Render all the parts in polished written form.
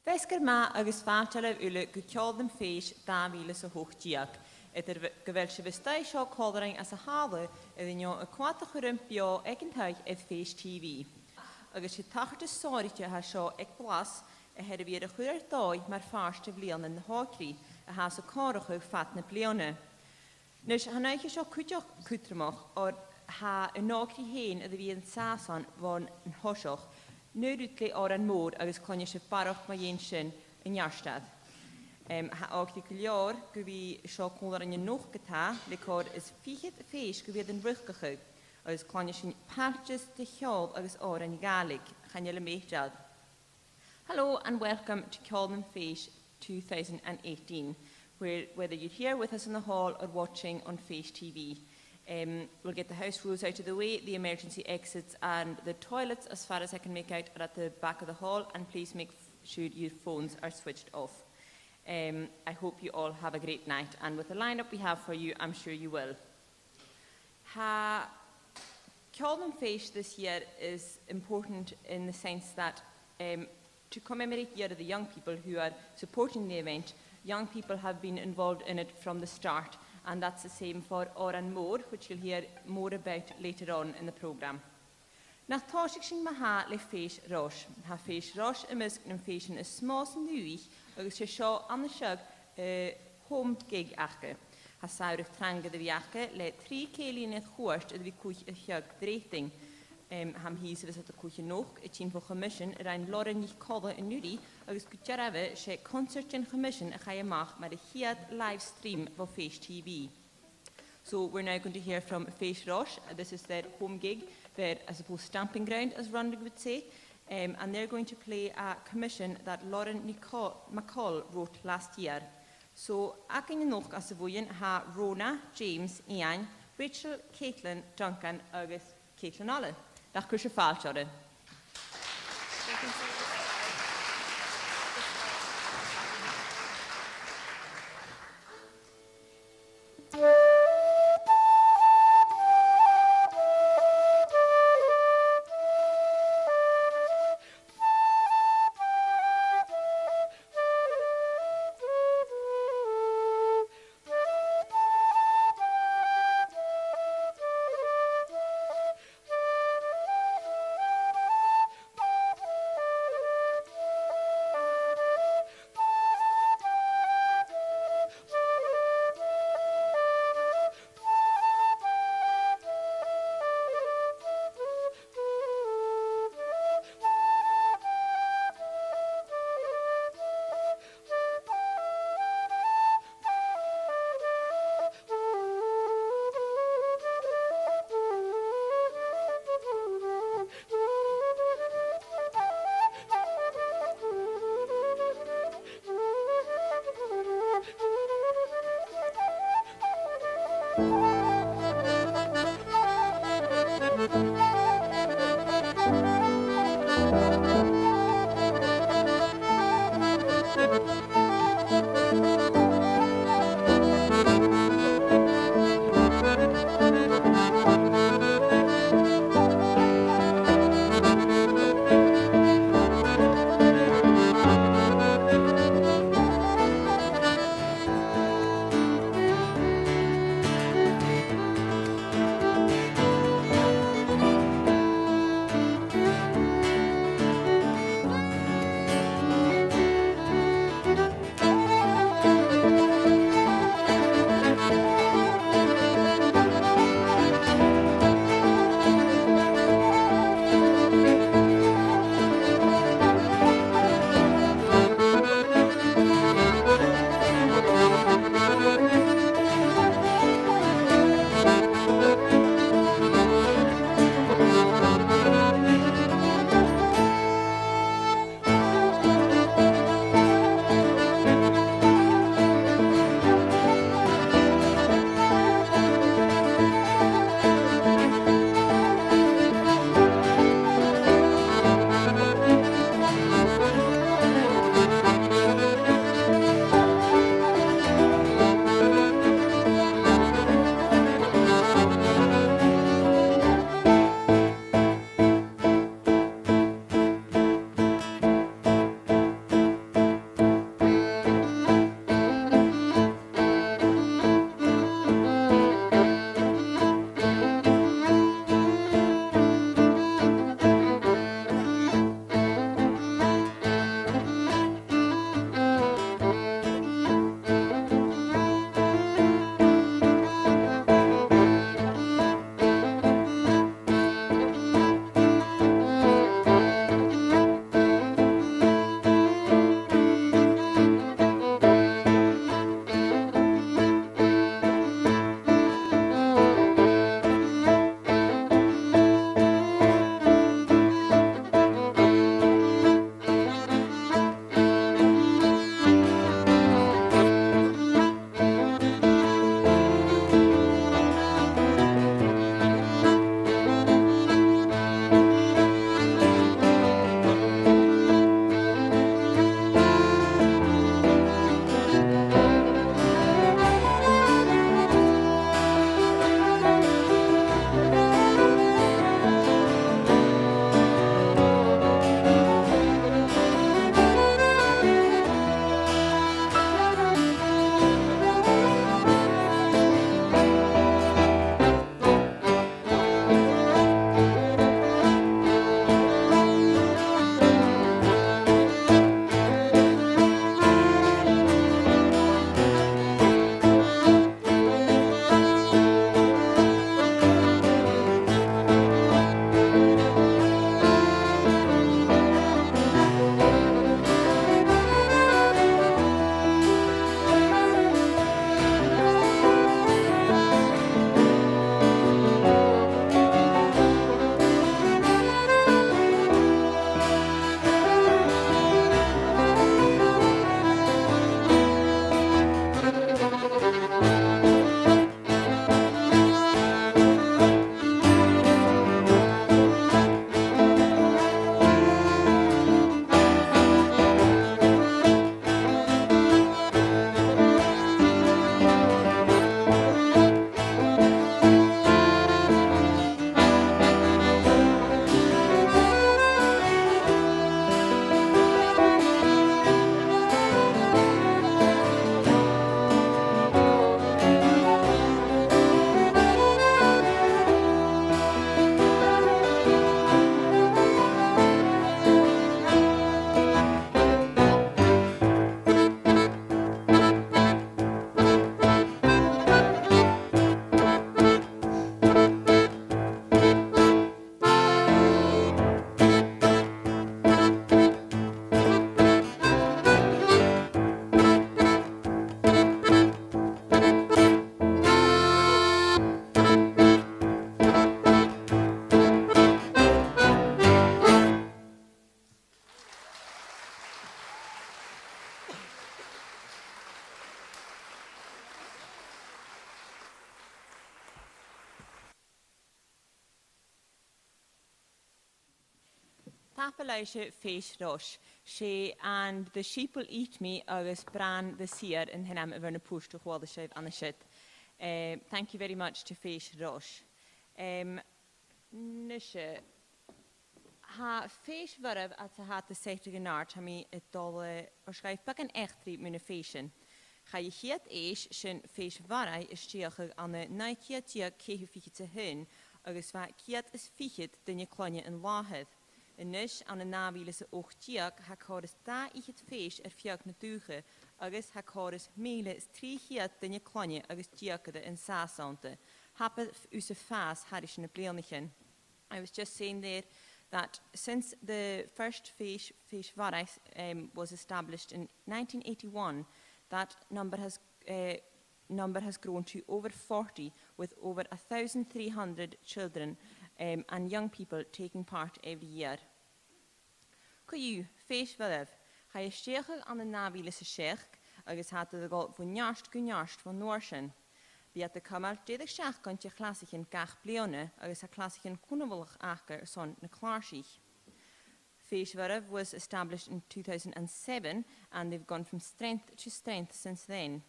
Fesgur ma agus fáteileh ule go ceoldan féis dámhíle sa hochtíach. Idir gohfuil se bhistá seo códaring as a hála idir a cuata churm bio ag an taith ag féis TV. Agus si tachart sóirite ha seo ag blas a head a bhíad a chuir dóid mar fáiste bliana na hácrí a has a cárachu fat na bliana. Nus hanaiche seo cuiteach cutramach or ha a nácrí héin a bhí an sásan bhain an hoiseach nuúd lé or an mór agus cloine se barach ma dhéon sin in Jarstad. Ha áchtaí go leor go bhí seo cólar an nóch gotá le cór is fichiad féis go bhíad an ruchgachu agus cloine sin patches de cheol agus or an galig chanile méhdad. Hello and welcome to Ceoldan Féis 2018, whether you're here with us in the hall or watching on Féis TV. We'll get the house rules out of the way, the emergency exits and the toilets, as far as I can make out, are at the back of the hall, and please make sure your phones are switched off. I hope you all have a great night, and with the lineup we have for you, I'm sure you will. Ceoldan Féis this year is important in the sense that to commemorate the year of the young people who are supporting the event, young people have been involved in it from the start, and that's the same for Oran Mór, which you'll hear more about later on in the programme. Nach táisiigh sin maithe le féis Rois. Ha féis Rois imisc an féisin is smás an nuich agus sé seo an seag home gig acha. Ha saurich tranga de bhiacha le 3 célín chuast a bhí cúich a cheag dréting. Ham hís is at a cúich nóch a tín for commission a ein loran nich coda in nuri agus go jarabh sé concert in commission a chaie mach mar a chiad live stream for Féis TV. So we're now going to hear from Féis Rois. This is their home gig, their, I suppose, stamping ground, as Rondrig would say. And they're going to play a commission that Lauren McCall wrote last year. So, akin noch as a bhuiin ha Rona, James, Ian, Rachel, Caitlin, Duncan, agus Caitlin alle. Dach cwrs y ffal, siarad. tapalaise fish rosh. She and the sheep will eat me agus bran the seer in hinam verna push to while the shiv and the shit. Thank you very much to fish rosh. Nisha ha fish varav at hat the sector art ha mi it dolle waarschijnlijk pak een echt drie mune fashion. Ga je hier is zijn fish varai is stier aan de naikiat je kehufietje te hun. Agus va kiat is fichit den je klanje in lahed. En nish aan de nawiele se oogtiak ha kores da ich het feest fiak natuge. Agus ha kores mele is trichiat den je klanje agus tiakade in saasante. Happe use faas harish in bleelnichen. I was just saying there that since the first fish varai was established in 1981, that number has grown to over 40, with over 1,300 children and young people taking part every year. Kuju, feest velev, ga je steger aan de nawiele se scherk, agus had de gol van jarst van Noorsen. Bij de kamer dedig scherk kan je klassieken gach bleone, agus a klassieken kunnewolig aker son ne klaarschich. Feestwerf was established in 2007, and they've gone from strength to strength since then.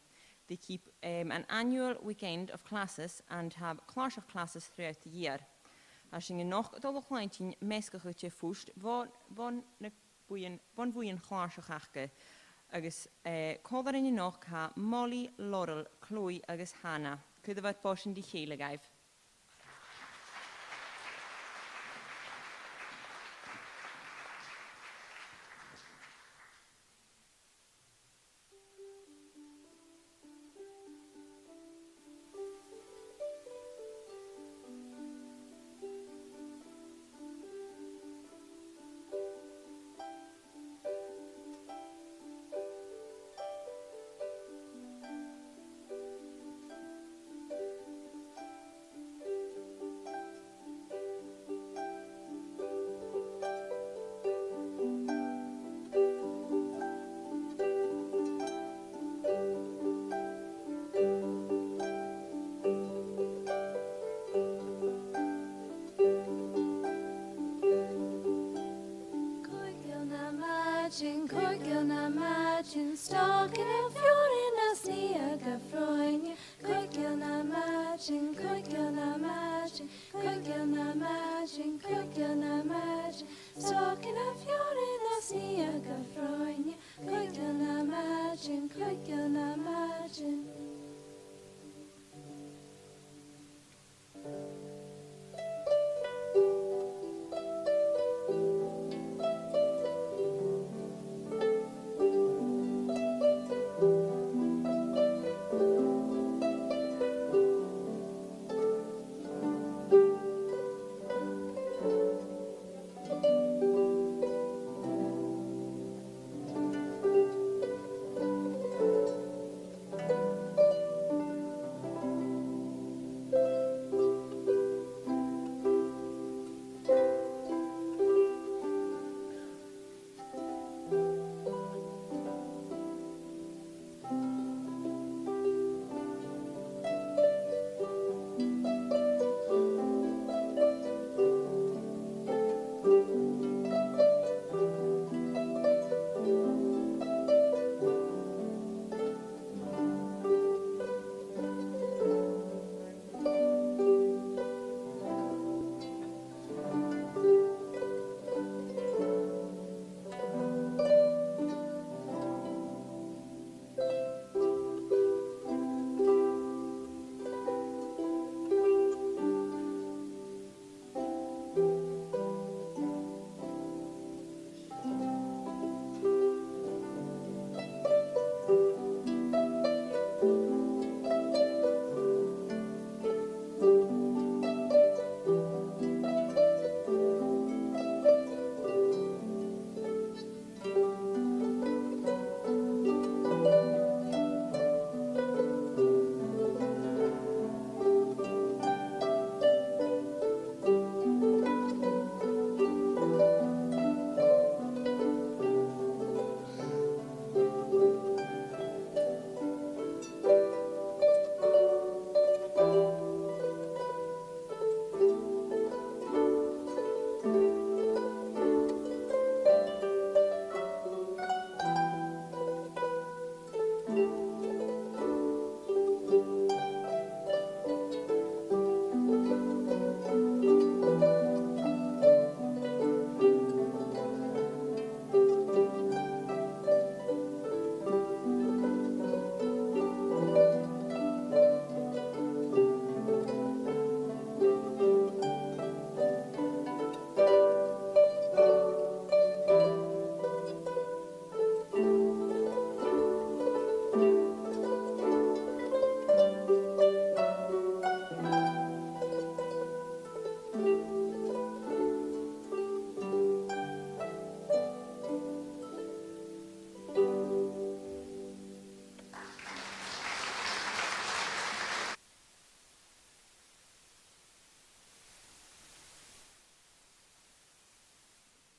They keep an annual weekend of classes and have class of classes throughout the year. Als je nog dolle kleintje meeskegutje voest, van woeien glaasje gachke. Agus koder in je nog ha Molly, Laurel, Chloe agus Hannah. Kunnen we het boschen die gele geef?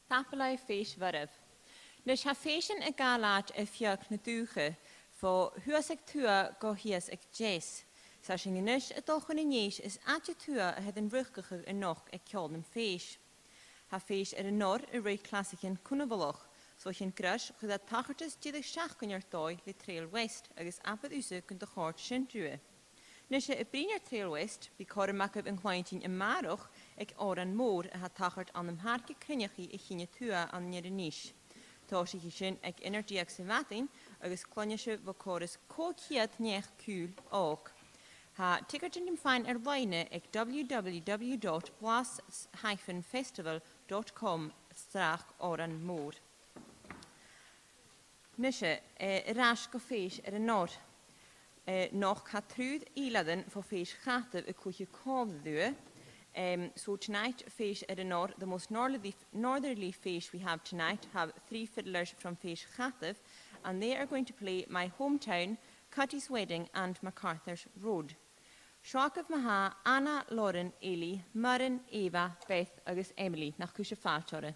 Tapelai fees warf. Dus ha feesjen e galaat e fiak na duge, voor huas ik tua go hias ik jes. Sashin genis het toch een nies is atje tua het een ruggiger en nog ik kjolden fees. Ha fees nor e rei klassieken kunnebaloch, so geen crush dat tachertes die de schachkunjar toi le trail west, agus apad use kunt de hoort shintrue. Nisje e briner trail west, bi kore makab een kleintje in maroch, ik oran moor ha tachert aan hem haarke krinjachi e chine tua aan nere niche. Toshi hishin ek energie activating, agus klonjesje vokoris kokiet nech kuul ook. Ha tickertje dem fijn erwijnen ek www.blas-festival.com strach oran moor. Nisje, rasch go fees noord. Nog gaat truud iladen voor feest gaten een koetje kolde duwen. So tonight, Fish at the most northerly Fish we have tonight have 3 fiddlers from Fish Chathav, and they are going to play My Hometown, Cutty's Wedding, and MacArthur's Road. Shock of Maha, Anna, Lauren, Eli, Murren, Eva, Beth, agus Emily, nach Kusha Falchore.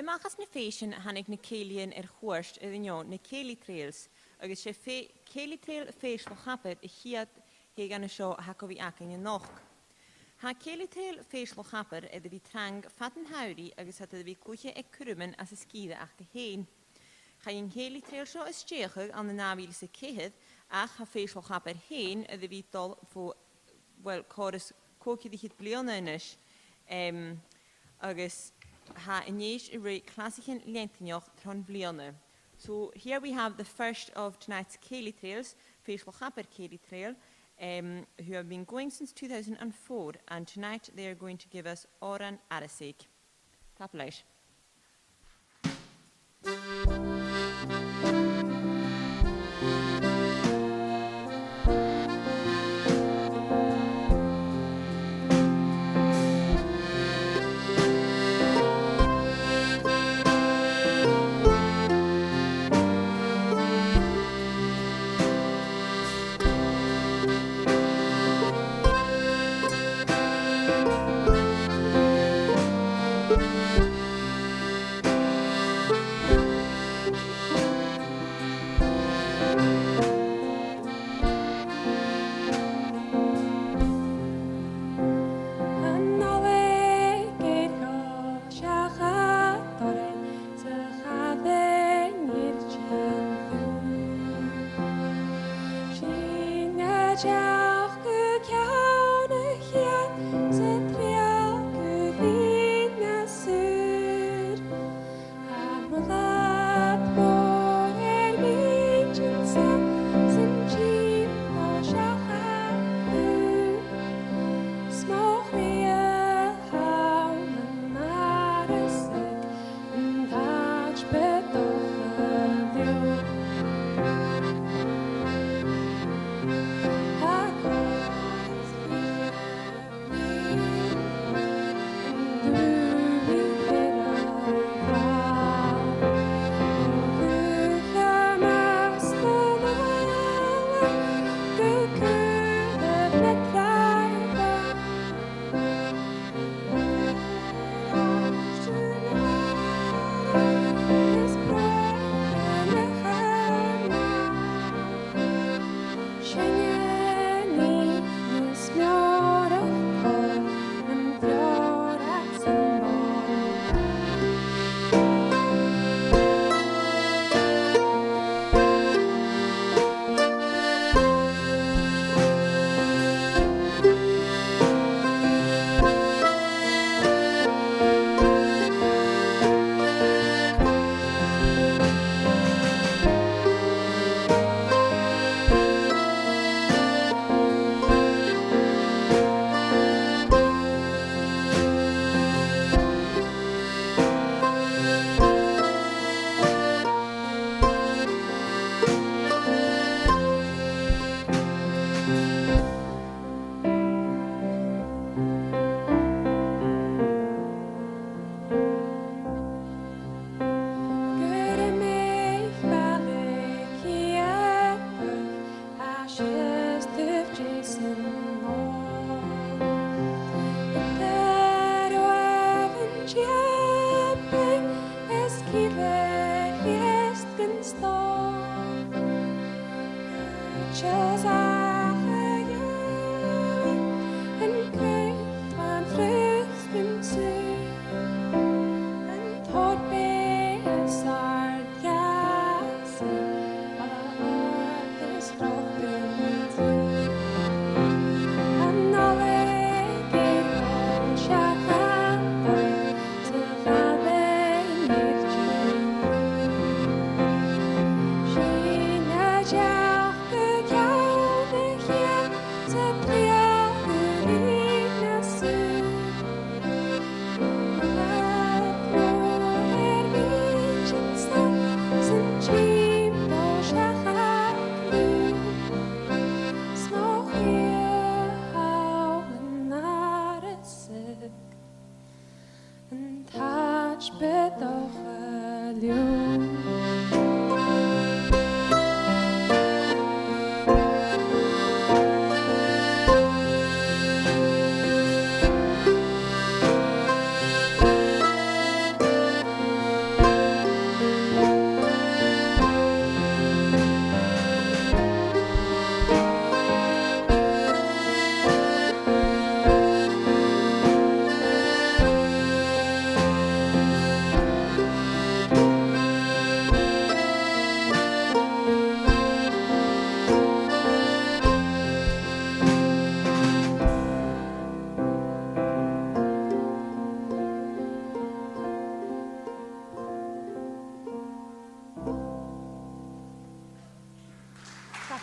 machas na fésin hannig na célian chwyrst na céli trails, agus sé céli trail fés fo chapet chiad hé gan seo hacofi ac yn noch. Ha céli trail fés fo chapet vi trang fatten hauri agus hat vi cwche cwrwmen as ysgida ach de heen. Ga een céli trail seo ysgeachig an de nawielse kehed ach ha fés fo chapet heen vi dol fo wel chorus kookje die het blionenis agus ha ineens a klassischen lengtenoch tron blione. So here we have the first of tonight's Cayley Trails, Faithful Chapper Cayley Trail, who have been going since 2004, and tonight they are going to give us Oran Arasik. Tapleish.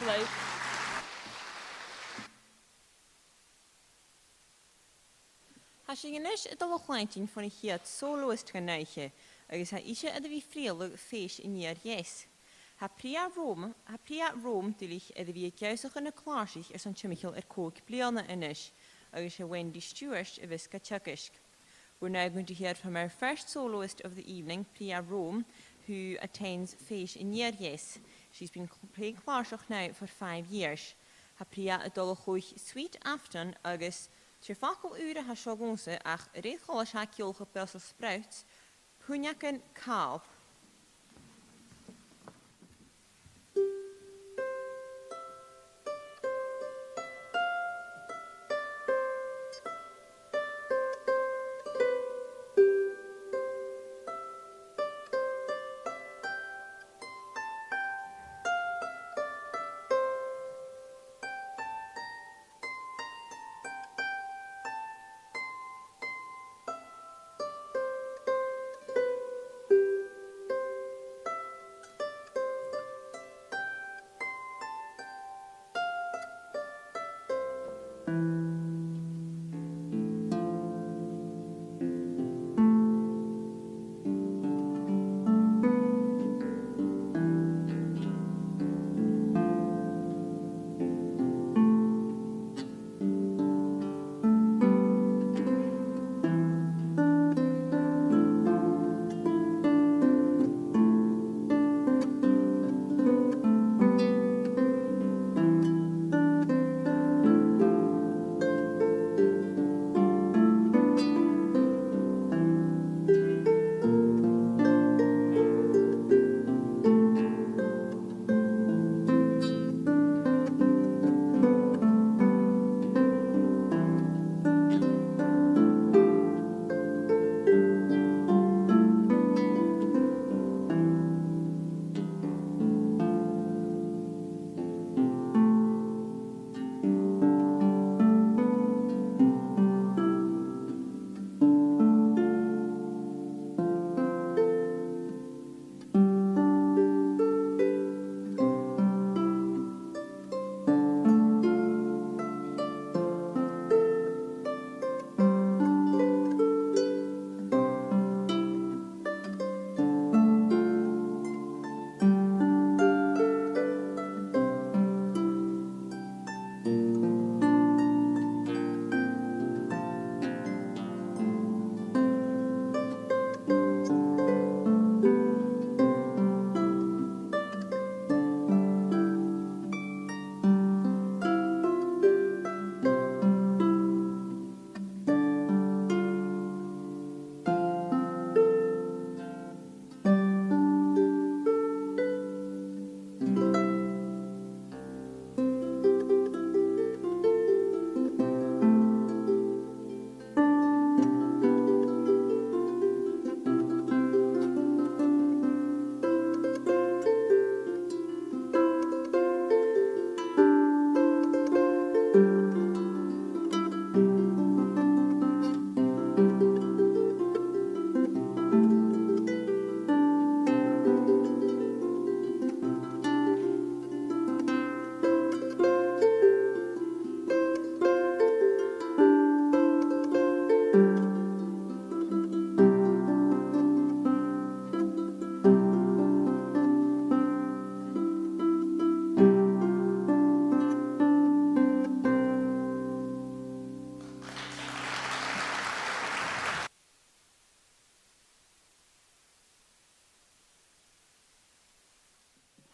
Blue. Has je genis het al kleintje van die het soloist geneiche, agus ha isje at vi frielig feest in jaar yes. Ha pria Rome dulich at vi geusig in a klarsich san chimichel kook bliana inis, agus ha Wendy Stewart a viska chukisk. We're now going to hear from our first soloist of the evening, Priya Rome, who attends feest in year yes. She's been playing klarsich now for 5 years. Ha Priya a dolgoich sweet afton agus Tjefakel uren ha shogunse ach reedgolas ha kjolge Brussel sprouts, punjaken kaal.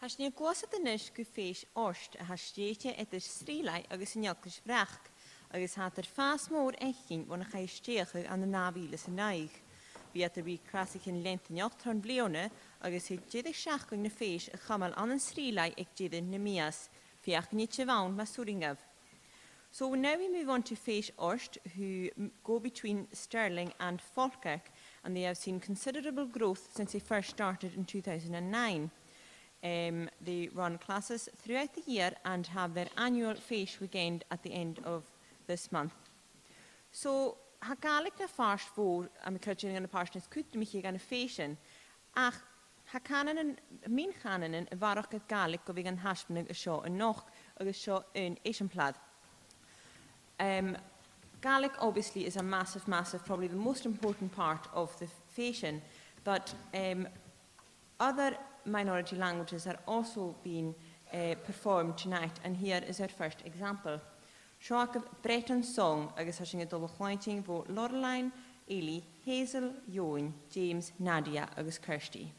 Has nie glas het inis go fees orst a has steetje et is strilai agus in jaklis vrach, agus hat fas mór echgin wanna chai steige an de nabiele se naig. Wie het wie krasig in lent in jachttorn blione, agus het jedig schachgung na fees a chamal an een strilai ek jedig nemias, fiach niet waun ma suringav. So now we move on to Feis Orst, who go between Stirling and Falkirk, and they have seen considerable growth since they first started in 2009. They run classes throughout the year and have their annual Feis weekend at the end of this month. So, hagalig na fars voor, am ik kruidje aan de parsjes kutte mich hier gaan feesten. Ach, Mín chanan bharach a Gaelic go bhí an haspnig a seo an noch agus seo an Asianplad. Gaelic obviously is a massive, probably the most important part of the fashion, but other minority languages are also being performed tonight, and here is our first example. Seach of Breton song agus hasing a double pointing vo Loreline, Ailey, Hazel, Joan, James, Nadia agus Kirsty.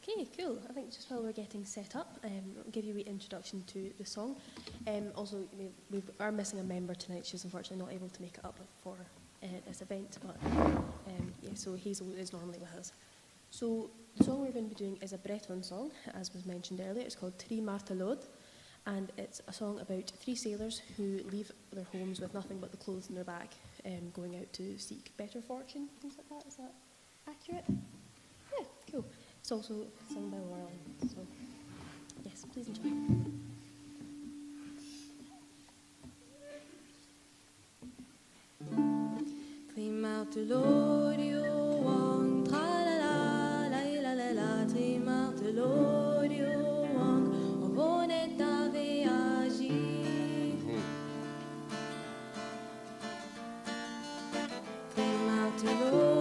Okay, cool. I think just while we're getting set up, I'll give you a wee introduction to the song. Also, we are missing a member tonight. She's unfortunately not able to make it up for this event, but yeah, so Hazel is normally with us. So the song we're going to be doing is a Breton song, as was mentioned earlier. It's called Tri Martelod, and it's a song about 3 sailors who leave their homes with nothing but the clothes in their bag, going out to seek better fortune, things like that. Is that accurate? Yeah, cool. It's also sung by Laureline, so yes, please enjoy. Tri Martelod, you want, tra la la, la la la, Tri Martelod, you want, on bonnet à voyager. Tri Martelod.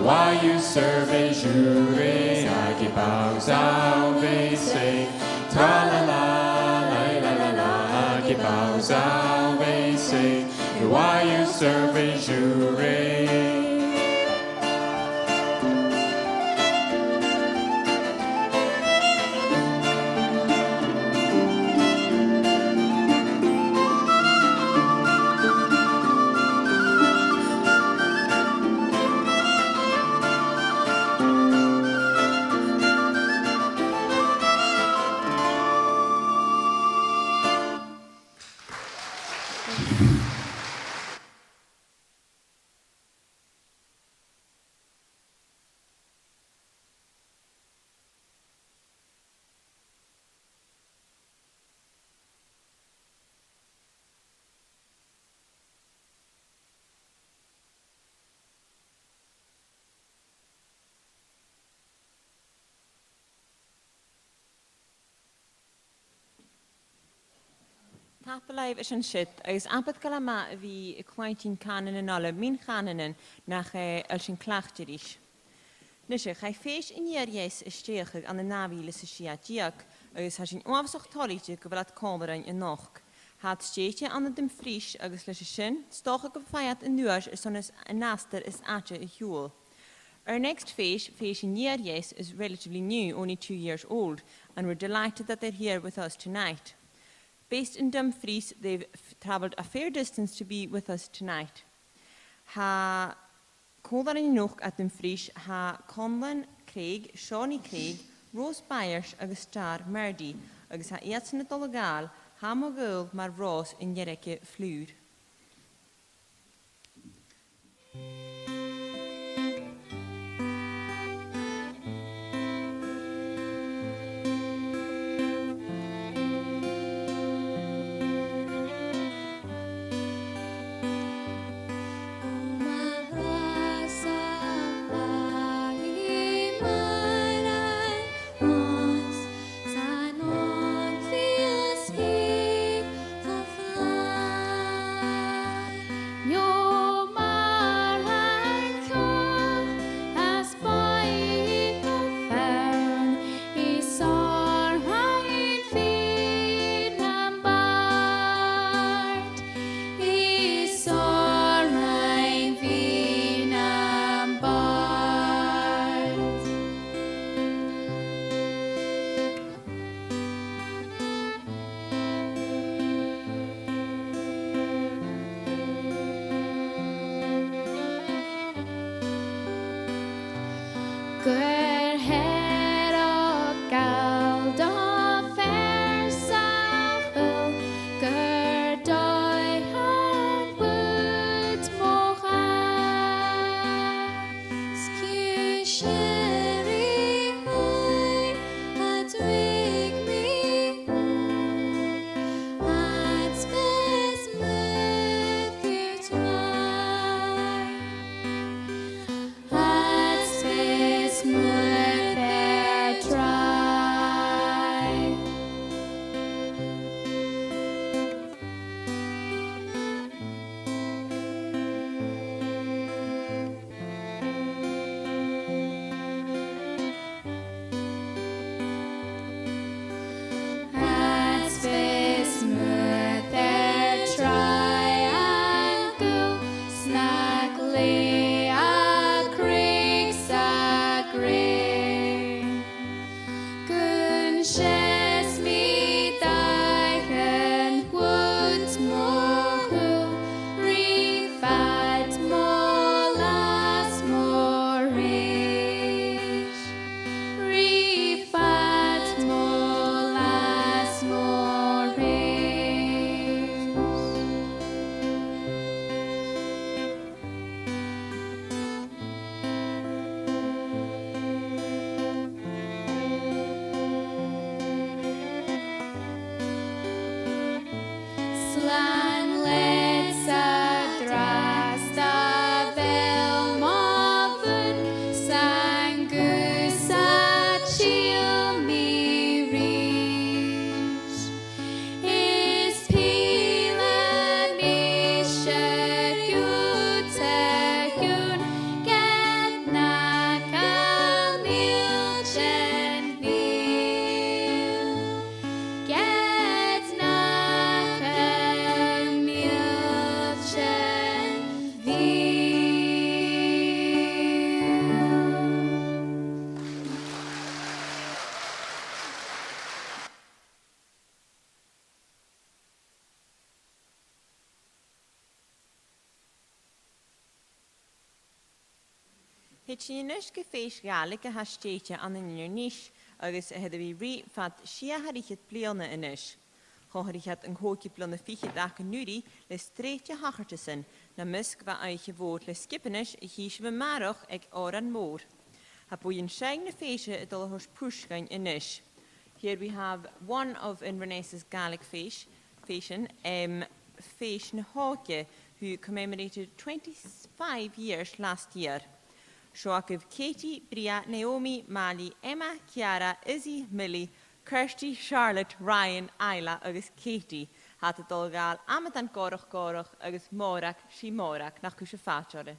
Why you serve a jury, I keep out salvation. Tra la la, la la la, I keep out salvation. Why you serve a jury. Tapalive is een shit. Is apet kalama wie kwijtien kanen en alle min kanen nach als een klachtjerisch. Nisje, gij feest in jerjes is steeg aan de nawiele se shiatjak. Is has een afzocht tolletje geweld kolderen in nog. Het steetje aan de fries agus lesje sin stoch gefeiert in nuas is on een naster is atje een huel. Our next feast in jerjes is relatively new, only 2 years old, and we're delighted that they're here with us tonight. Based in Dumfries, they've travelled a fair distance to be with us tonight. Ha Colin in nog at Dumfries ha Conlon Craig, Shawnee Craig, Rose Byers agus Star Merdy, agus ha Eatsen het Dollegaal, ha Mogul mar Ross in Jereke Fluur. Het is gefeest galige hasteetje aan een niche, agus hadden we re vat schia had ik het pleone in is. Gewoon had ik het een hoogje plone fiche dagen nudi, les streetje hachertussen, na musk wa uitje woord les skippen is, hies we maroch ik oran moor. Heb we een scheine feestje het al hos pushgein in is. Here we have one of Inverness's Gaelic fashion, fashion hockey, who commemorated 25 years last year. Shoakiv Katie, Bria, Naomi, Mali, Emma, Chiara, Izzy, Millie, Kirsty, Charlotte, Ryan, Isla, agus Katie. hat het al gael am het an gorach agus morach si morach nach cwys y ffachore.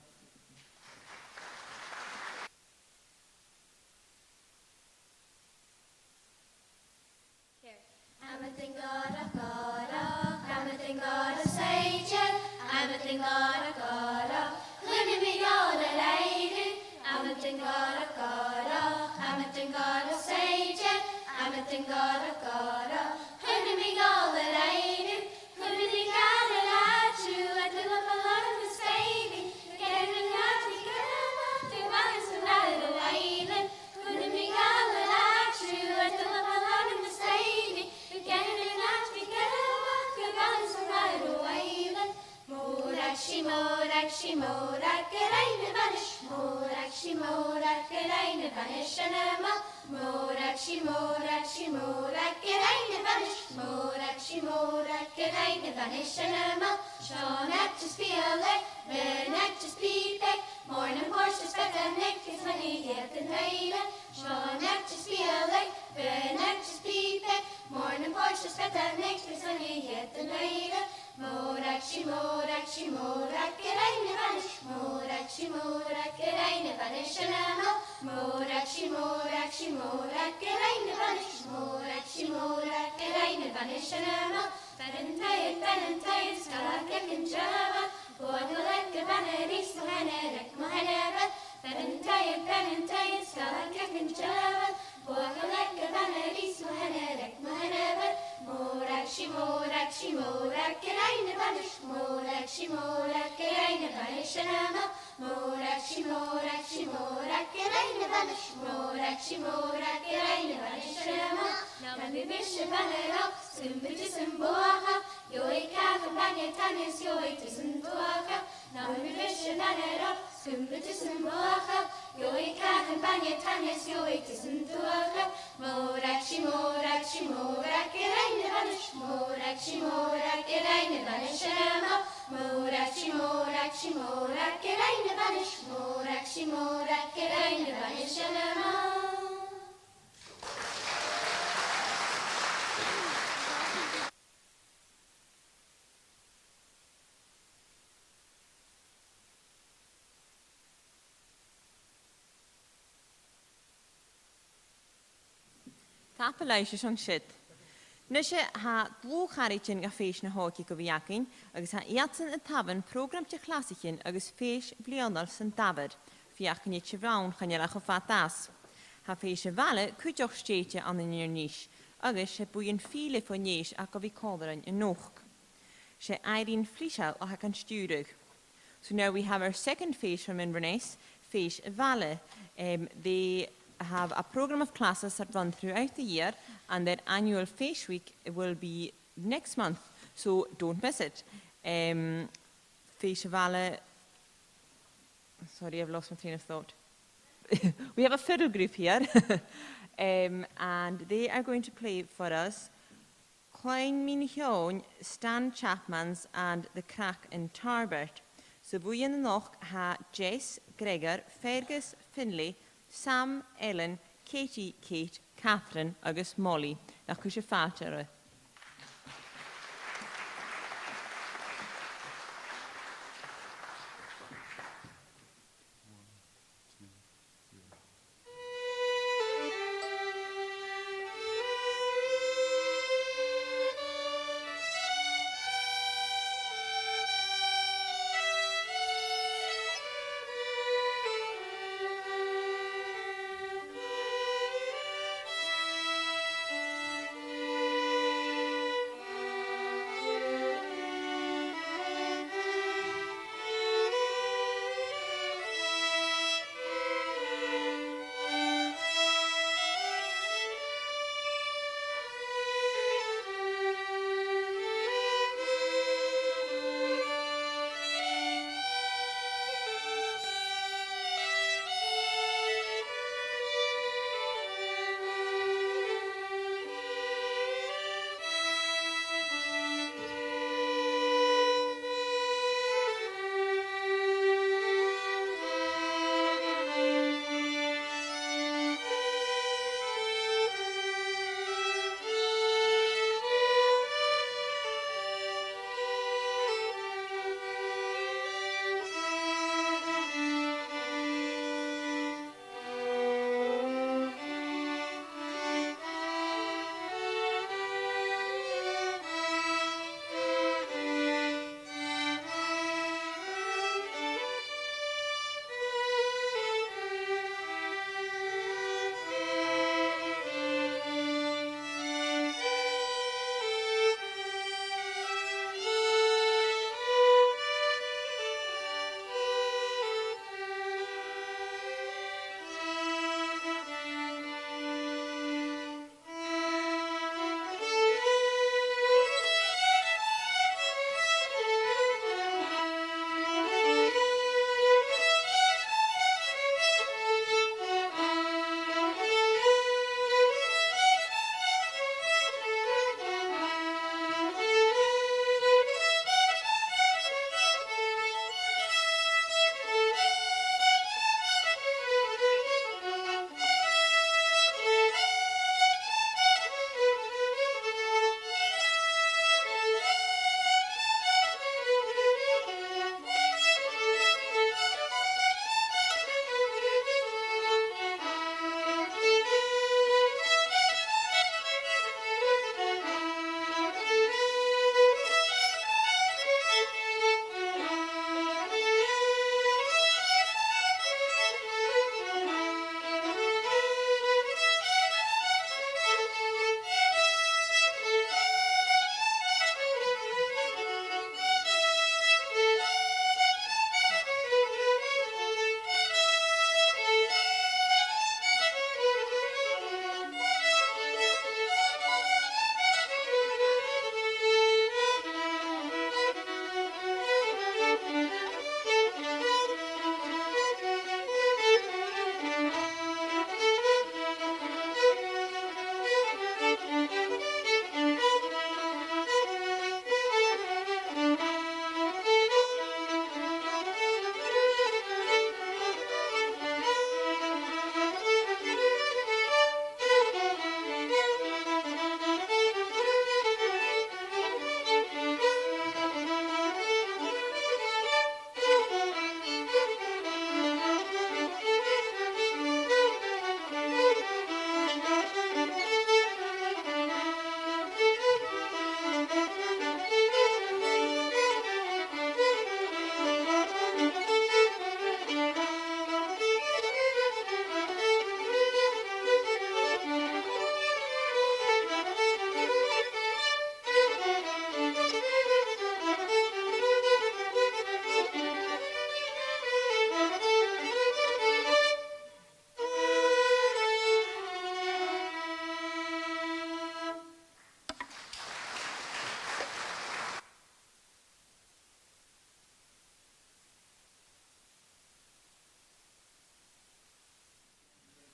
Tapeleisje zo'n shit. Nusje ha blwcharitjen ga feest na hoogje go biakin, agus ha iatsen het taven programtje klassichen agus feest blianal zijn taver. Fiachen je chevraun gaan je lachen fatas. Ha feestje wale kujoch steetje aan in je niche, agus je boeien file van jees a go koleren in nog. She Irene Flischel a ha kan sturig. So now we have our second feest from Inverness, feest wale. They have a program of classes that run throughout the year, and their annual Feast Week will be next month, so don't miss it. Feast Vale, sorry, I've lost my train of thought. We have a fiddle group here, and they are going to play for us Klein Minhion, Stan Chapmans, and the Crack in Tarbert. So we in the noch ha Jess, Gregor, Fergus, Finlay, Sam, Ellen, Katie, Kate, Catherine, agus Molly. Nach cwys y ffátere.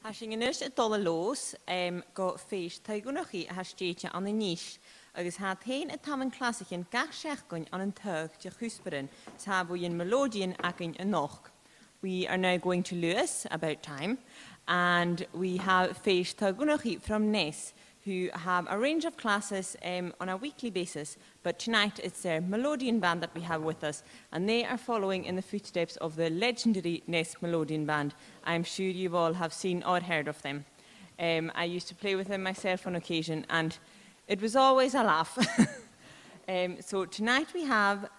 Has sin gynnes y dol y los go ffeis taigwnnwch chi a has steitio an y nish. Agus ha tein y tam yn klasig yn gach siachgwn an yn tug di chwsbyryn sa fwy yn melodian ac yn noch. We are now going to Lewis, about time, and we have ffeis taigwnnwch chi from Ness, who have a range of classes on a weekly basis, but tonight it's their Melodian Band that we have with us, and they are following in the footsteps of the legendary Ness Melodian Band. I'm sure you all have seen or heard of them. I used to play with them myself on occasion, and it was always a laugh. So tonight we have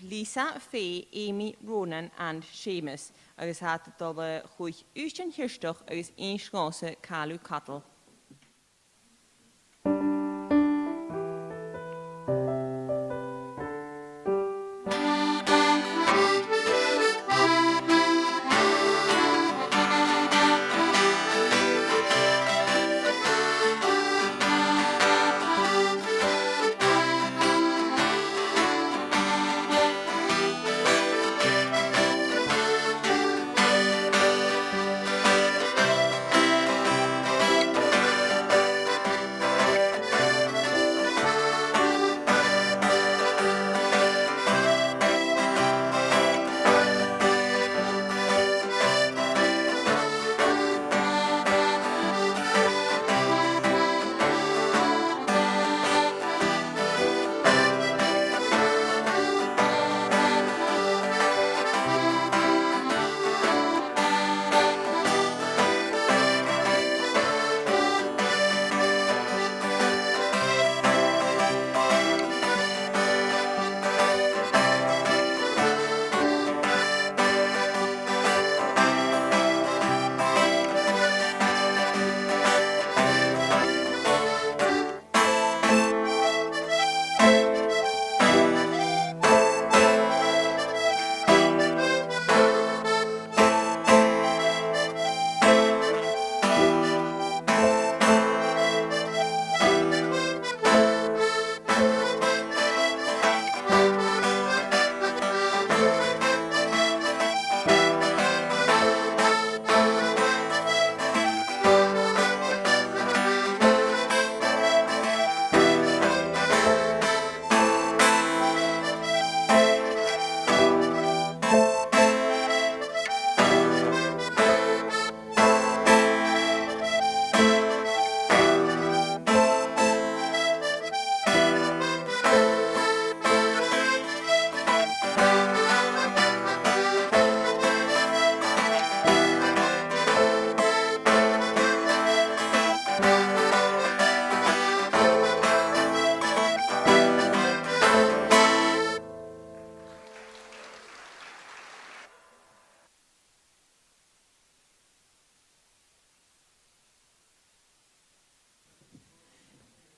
Lisa, Faye, Amy, Ronan and Seamus. Agus hat het al goeie uurtje hirstoch agus een schose kalu kattel.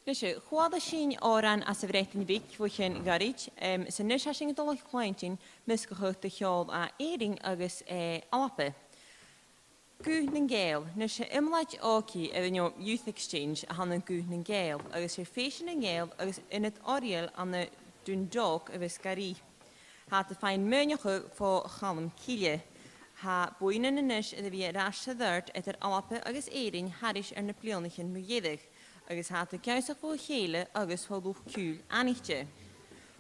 Nysio, chwad y sy'n oran as y fredyn i fic fwy chyn garid, sy'n nys asyn gydol eich chwaintyn mysgwch dy chiol a eiring agos alape. Gwyth yn gael, nysio ymlaid oci efo nio Youth Exchange a han yn gwyth yn gael, agos yw'r ffeisyn yn gael agos yn y oriel an y dyn dog efo sgari. Ha dy ffain mynioch fo chalm cilie. Ha bwyn yn y nys iddo fi ras y ddyrd edrych alape agos eiring haris ar na plionich yn mwyedig. Agus had the council for Hele, agus for the cool anichtje.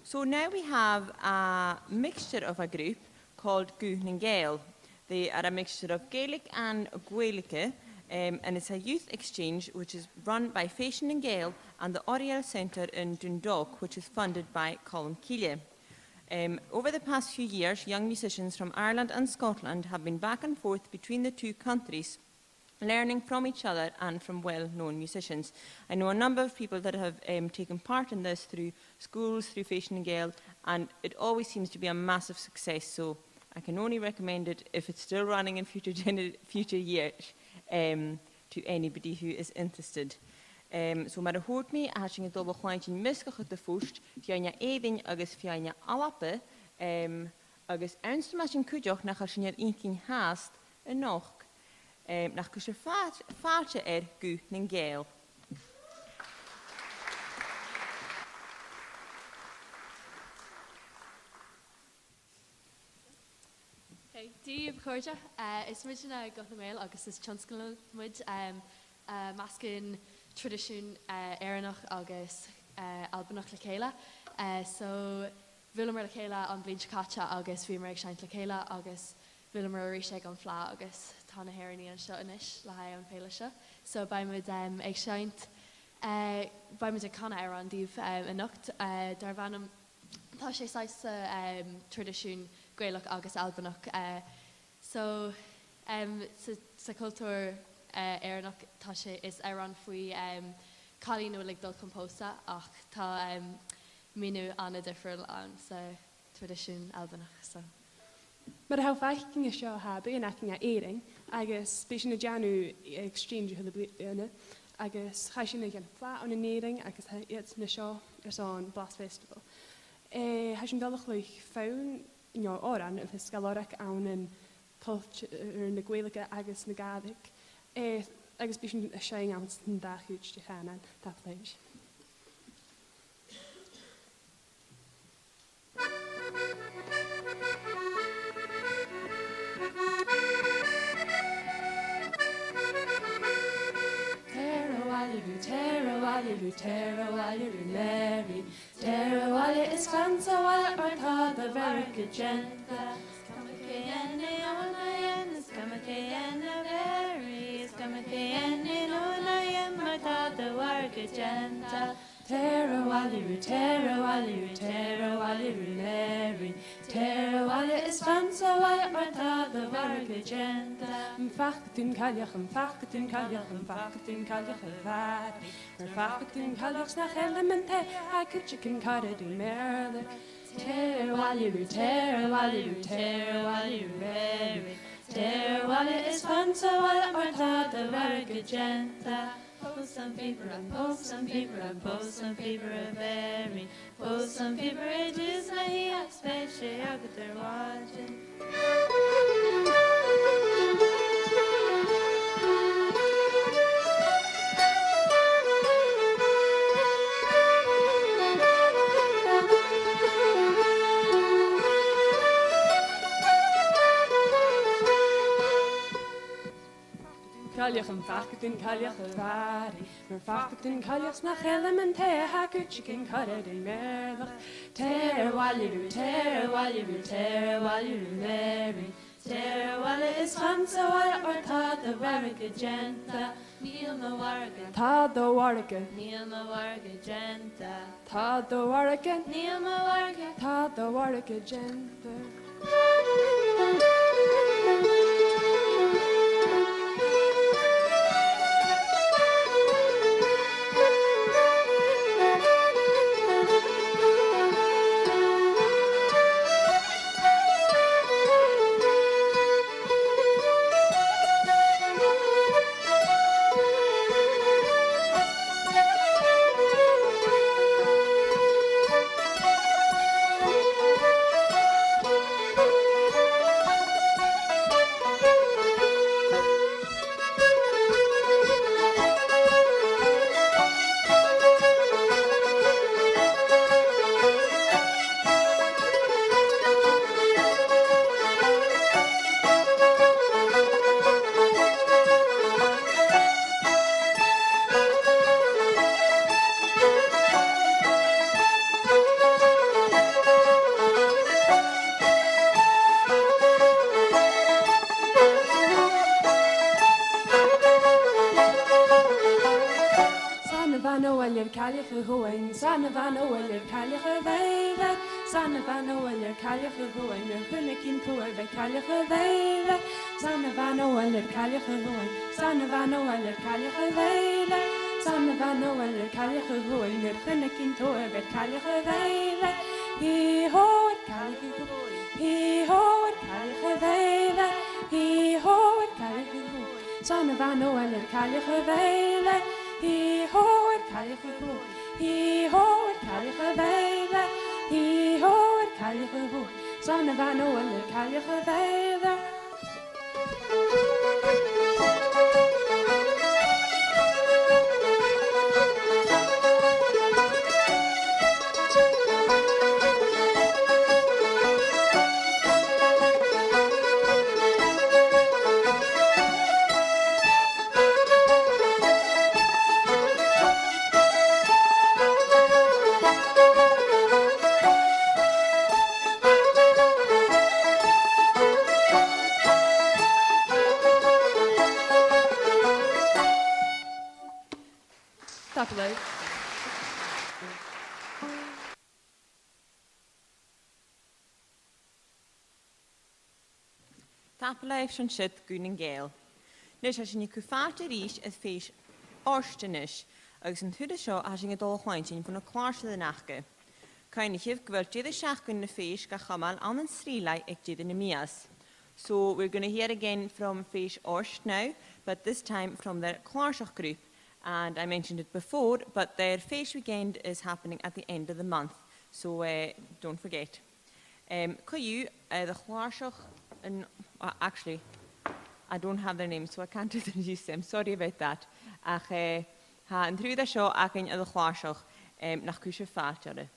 So now we have a mixture of a group called Gwyth and Gael. They are a mixture of Gaelic and Gaelic, and it's a youth exchange which is run by Fashion and Gael and the Oriel Centre in Dundalk, which is funded by Colm Keelia. Over the past few years, young musicians from Ireland and Scotland have been back and forth between the two countries, learning from each other and from well-known musicians. I know a number of people that have taken part in this through schools, through Fashion and Gael, and it always seems to be a massive success, so I can only recommend it if it's still running in future years to anybody who is interested. So maar hoort me, als je het dobbel chwaintje misgach de voest, fianya edin agus fianya alape, agus ernst mas in kudjoch nach als je inking haast en nog. Nach kusje vaartje gu nen geel. Okay, Díobh chuirde is muid na go na mail agus is tionscail muid meascin tradiisiún éireannach agus albanach le chéile. So bhuiil mar le chéile an bblin caite agus bhí mar ag seint le chéile agus bhuiil mar rí sé an phlá agus tá na hairíní an seo inis le ha an féile seo. So ba muid ag seint ba muid ag canna ar an díobh anocht dar bhanam tá sé sa tradiisiún Gaelach agus albanach. So sa cultúr éireannach tá sé is ar an faoi cálí nó le dul compósta ach tá míú anna difriúil an sa tradiisiún albanach. So. Mar how feiking is seo ha be acting a éing agus be na Janu exchange hu blina agus cha sin gan fla an néing agus it na seo ar an Blast Festival. Ha sin galach le fán áran a scalach an an culture na Gaeilge agus na Gaelic agus be a seing an dachuúd de chanan táléis. Tara Wally Mary. Tara Wally is fancy while or ta the very good genta. Skamake on Skamake and very Skamake on I am my ta the very good genta. Tara Wally Mary. Tara Wally is fancy while or ta the very good genta. Factin Kaljach and Factin Kaljach and Factin Kaljach and Vari. Factin Kaljachs nach elemente, I could chicken carry merle. Tara Wally Mary. Tara Wally is fancy while or ta the very good genta. Post some paper and post some paper and post some paper very. Post some paper it is na he expects she out there watching. Kaljach and Factin Kaljach and Vari. Factin Kaljachs nach elemente, I could chicken carry merle. Tara Wally Mary. Tara Wally is fancy while or ta the very good genta. Neil Mawarga. Ta the Warrigan. Neil Mawarga genta. Ta the Warrigan. Neil Mawarga. Ta the Warrigan genta. Sanavano eller Kaljach Veiler. Sanavano eller Kaljach Veiler. Hunnekin toer ved Kaljach Veiler. Sanavano eller Kaljach Veiler. Sanavano eller Kaljach Veiler. Sanavano eller Kaljach Veiler. Hunnekin toer ved Kaljach Veiler. He hoed Kaljach Veiler. He hoed Kaljach Veiler. He hoed Kaljach Veiler. Sanavano eller Kaljach Veiler. He hoed Kaljach Veiler. He hoed Kaljach Veiler. He hoed Kaljach Veiler. Sanavano eller Kaljach Veiler. Tapalo. Tapalaif sy'n sydd gwyn yn gael. Nes as yn y cwffart yr is y ffeis orstenish, agos yn hwyd y sio as yn y dol chwain sy'n fwn o clar sydd yn achge. Cain i chyf gyfer dydd y siach gwyn y ffeis ga chamal an yn srilai ag dydd yn y mias. So we're going to hear again from Fish Orst now, but this time from their Clarshach group. And I mentioned it before, but their Fish weekend is happening at the end of the month, so don't forget. Could you, the Clarshach, and actually, I don't have their names, so I can't introduce them. Sorry about that. Ach, ha, and through the show, I can the Clarshach, nach kusje vaartjaren.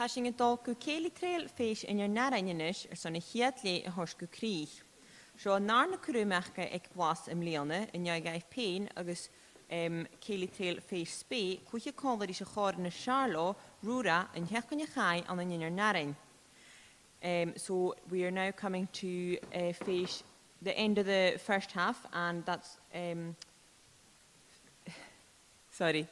Hasing a dol go céli trail féis in your naraininis son a hiad le a hors go krieg. So nar na curumachka ag blas im leone in jou gaif pein agus céli trail féis spe kuche koller is a chor na Charlo, Rura and hekon chai on in your narain. So we are now coming to féis the end of the first half, and that's sorry.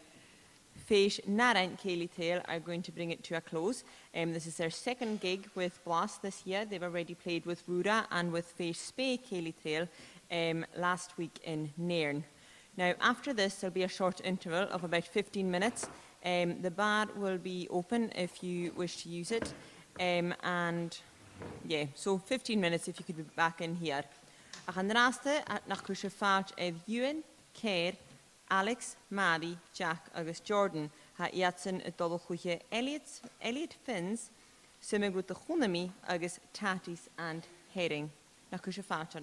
Féis Narain Céili Trail are going to bring it to a close. This is their second gig with Blast this year. They've already played with Rura and with Féis Spé Céili Trail last week in Nairn. Now, after this, there'll be a short interval of about 15 minutes. The bar will be open if you wish to use it. And yeah, so 15 minutes if you could be back in here. ach an raste nach cruise fáilt Ewan, Céir, Alex, Maddie, Jack agus Jordan ha iatsan a dodal chuige Elliot Finns, sumig with the chunami agus Tatis and Herring. Nach cruise fáilt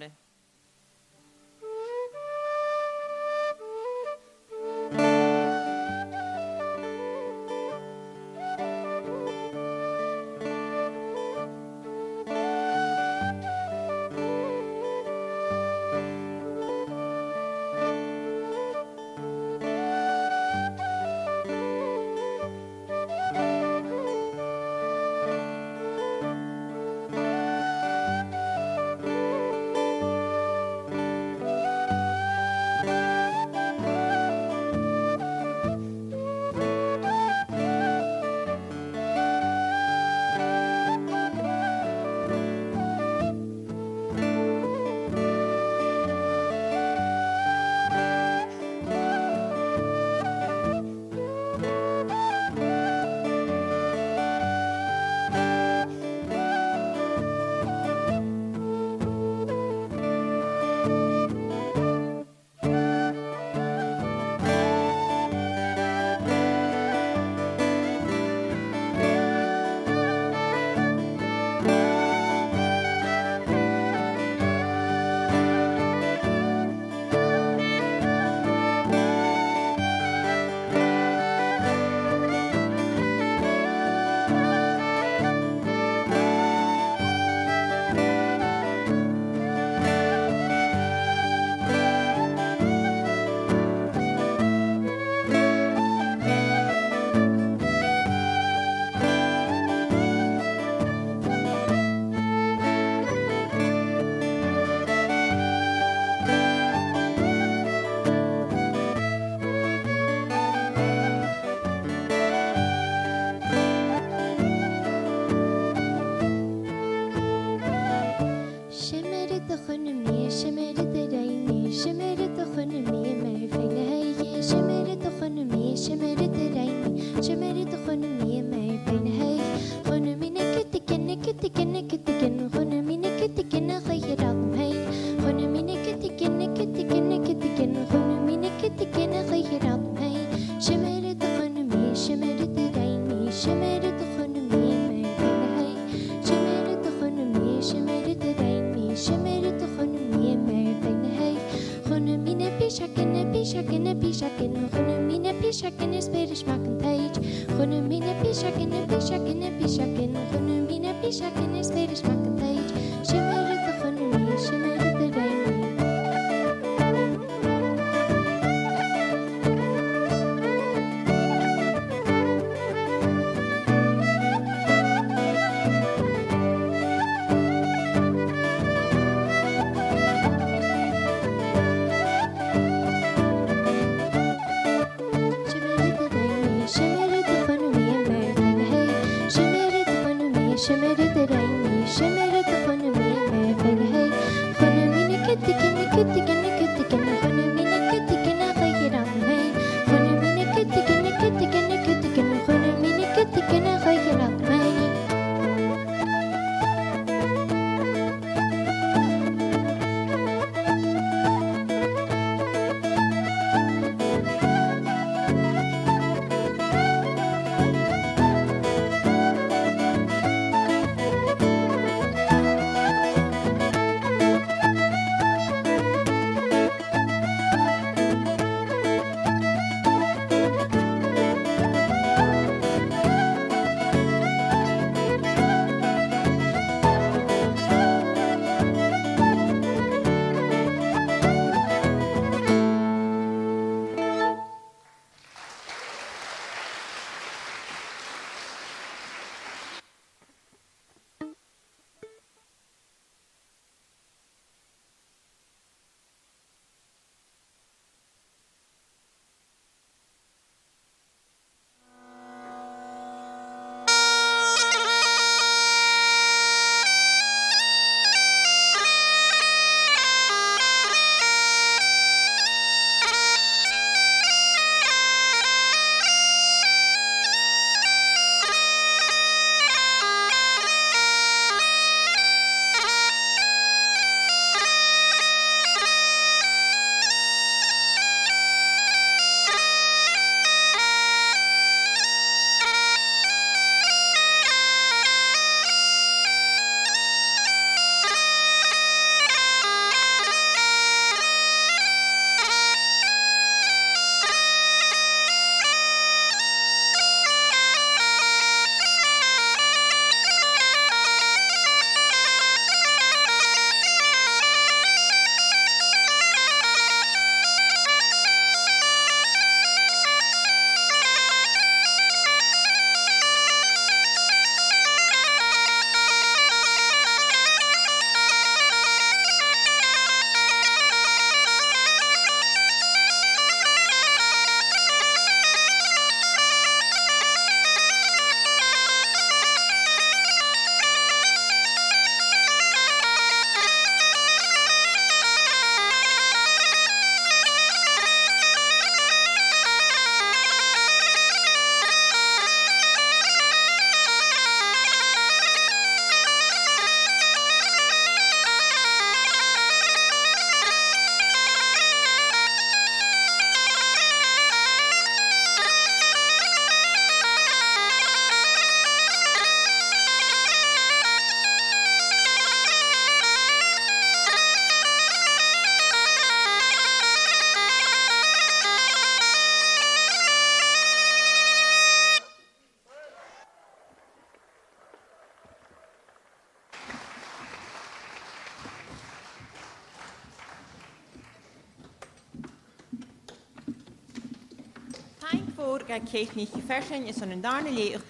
Thank voor ga Kate niet versen is een darne leeg.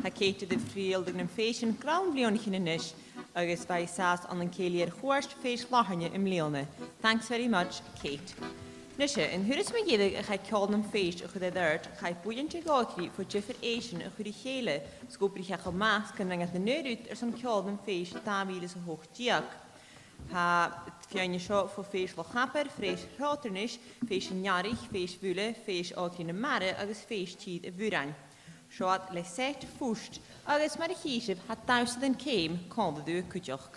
Ha Kate de vrieldig een fashion crown bleonich in is. Agus bij saas aan een kelier hoorst feest lachanje in Leone. Thanks very much, Kate. Nisje, in huris me gedig ga kall een feest of de dert ga boeiend gakri voor Jeffer Asian of de gele. Skoper ga gemaakt kan het de neurut er zo'n kall een feest daar wie is hoog diak. Ha het fjanje show voor feest wel gapper, vrees roternisch, feest jarig, feest wule, feest out in de mare, agus feest tiid vuran. Shoat le set fust, agus maar de giesef had thuis den keem, kon de deur kutjoch.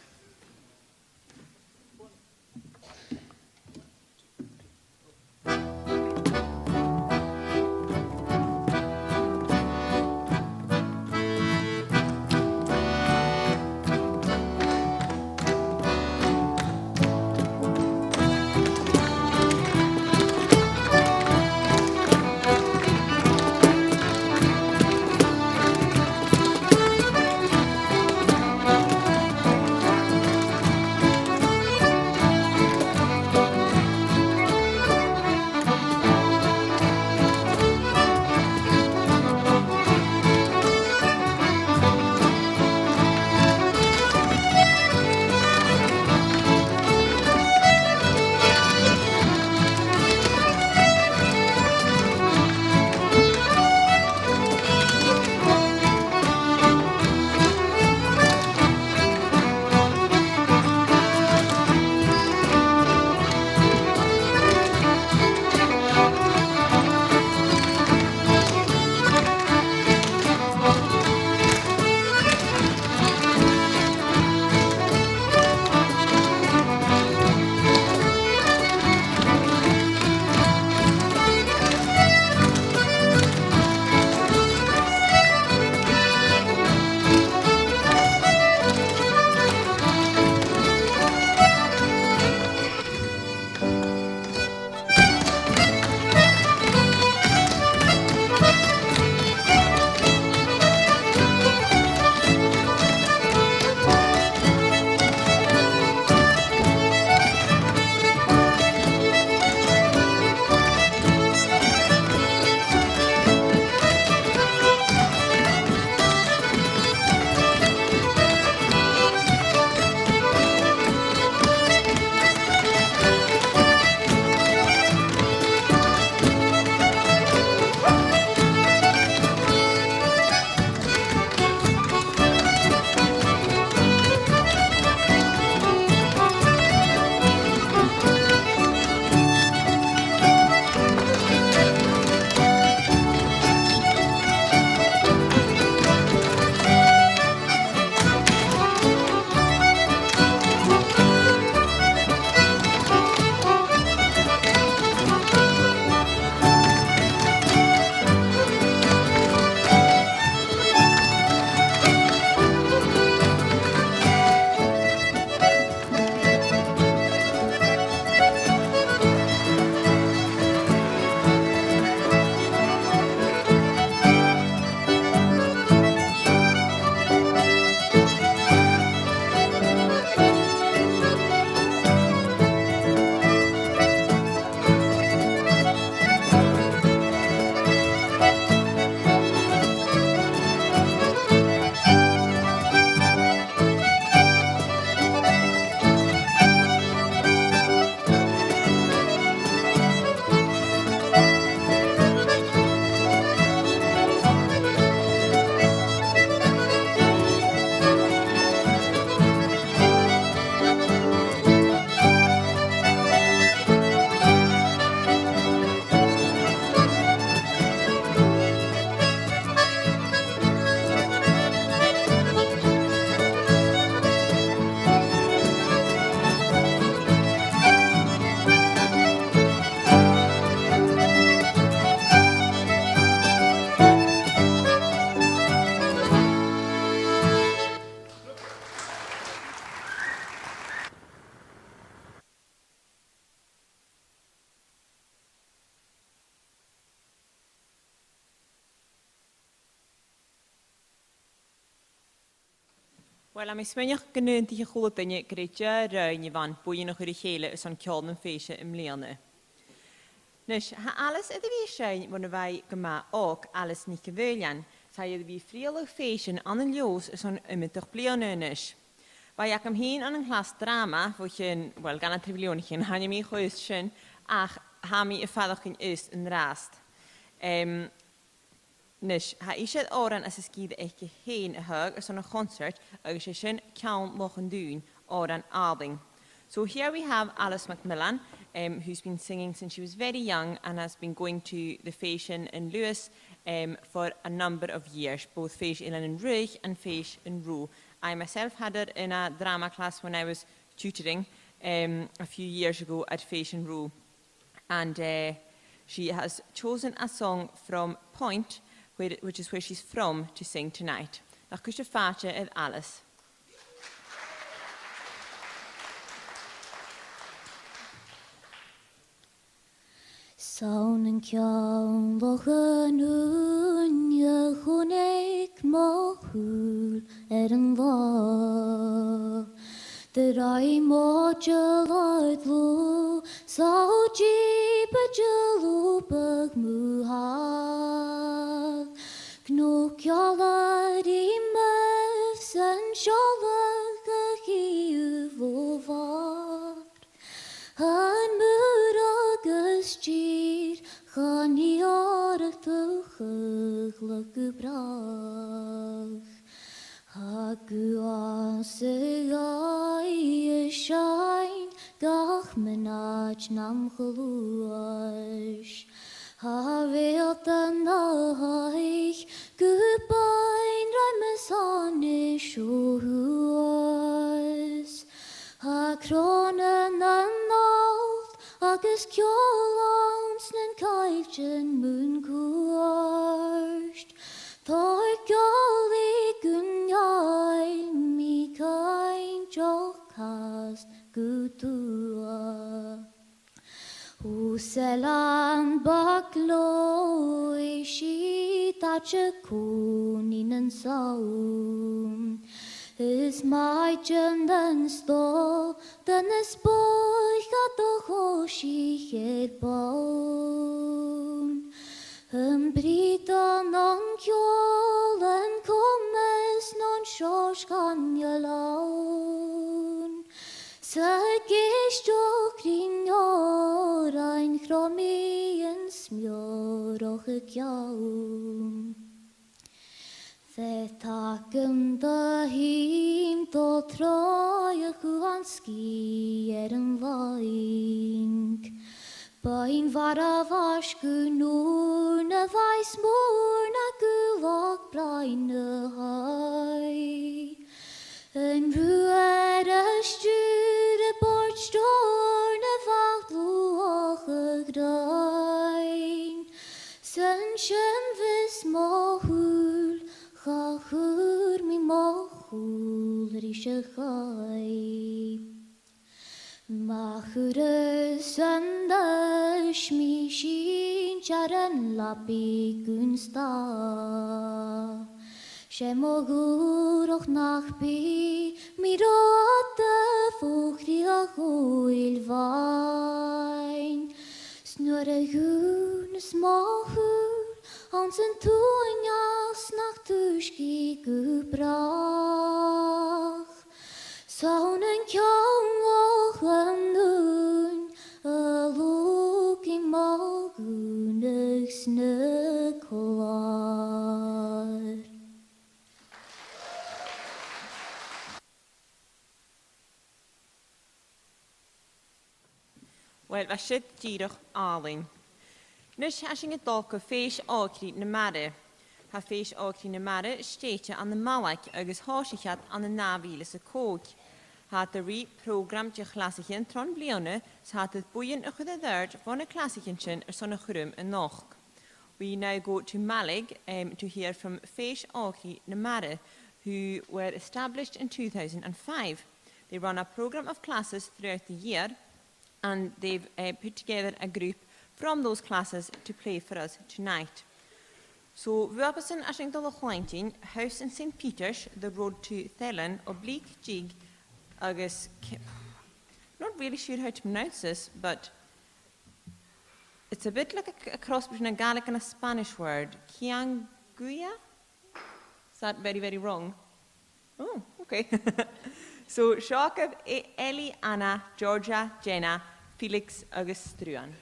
Wel, am ysmynioch gynnyn ti chwlwyd yn y greidio rhain i fan bwy yn o'ch yr i cheile ys o'n ciol yn ffeisio ymleon. Nus, ha alles ydy fi eisiau mwyn y fai gyma og alles ni cyfeilian. Sa ydy fi ffriol o ffeisyn an y liws ys o'n ymwyddoch blion ynys. Fai ac am hyn an yng nghlas drama, fwy chyn, wel, gan y trefiliwn chyn, han i mi chwys chyn, ach ha mi y ffaddwch chyn ys yn rast. Nus, ha eisiau oran as ysgyd eich hyn y hyg ys o'n y concert, ag eisiau chyn cawn loch yn dŵn oran Arding. So here we have Alice Macmillan, who's been singing since she was very young and has been going to the Féishin in Lewis for a number of years, both Féis in Ruich and Féis in Roo. I myself had her in a drama class when I was tutoring a few years ago at Féis in Roo. And she has chosen a song from Point, which is where she's from, to sing tonight. Nach cwysio ffatia edd Alice. Saun yn ciawn loch yn wnia chwnig mohwl yn dda. Dyrai mo jyloedd lw, saw jib y jylw byg mwhad. Gnwciolad I myf sy'n siolach y chi yw fod. Han mur agus styr, chan I orach tuchach lag y brach. Hagu as y gai y shain, gach mynach nam chlwys. Ha fel dan haich, gybain rai mysan siwys. Ha cronen an nacht, agus ciolans nan cailchen mun gwrst. Thar gali gynyail mi cain jochas gudua. O selan bakloi si tache kunin an saum. Is my den sto, den is boy gat o hoshi het baum. Brita non kjolen kommes non sjårskan jag laun. Säkist och kring årain kromien smjör och kjaun. Takken da him då troja kuanski en vaing. Bain vara varsku nurna vais morna gulak braine hai. En ruere styre bort storne vagloge grein. Sunshine vis mohul, chachur mi mohul rische chai. Machur sandash mi shin charan lapi gunsta. Shemogur och nachbi mi rote fuchria huil vain. Snurre hunes mahur, hansen tuinjas nach tuski gebrach. Saunen kjang och landun, a luk I magunig snöklar. Wel, fe sydd dirwch alin. Nys hasing y dolco ffeis ogri na mare. Ha ffeis ogri na mare steitio an y malach agos hosichad an y nafilis y cog. Ha dy ri program di chlasichyn tron blione sa ha dydd bwyn ychyd y ddyrd von y chlasichyn sy'n son y chrwm y noch. We now go to Malig to hear from Féis Ogri na Mare, who were established in 2005. They run a program of classes throughout the year, and they've put together a group from those classes to play for us tonight. So, we are in Ashington Lochlantin, house in St. Peter's, the road to Thelen, oblique jig, agus, not really sure how to pronounce this, but It's a bit like a cross between a Gaelic and a Spanish word. Kianguya? Is that very, very wrong? Oh, okay. So, Shakab, Ellie, Anna, Georgia, Jenna, Felix, agus Struan.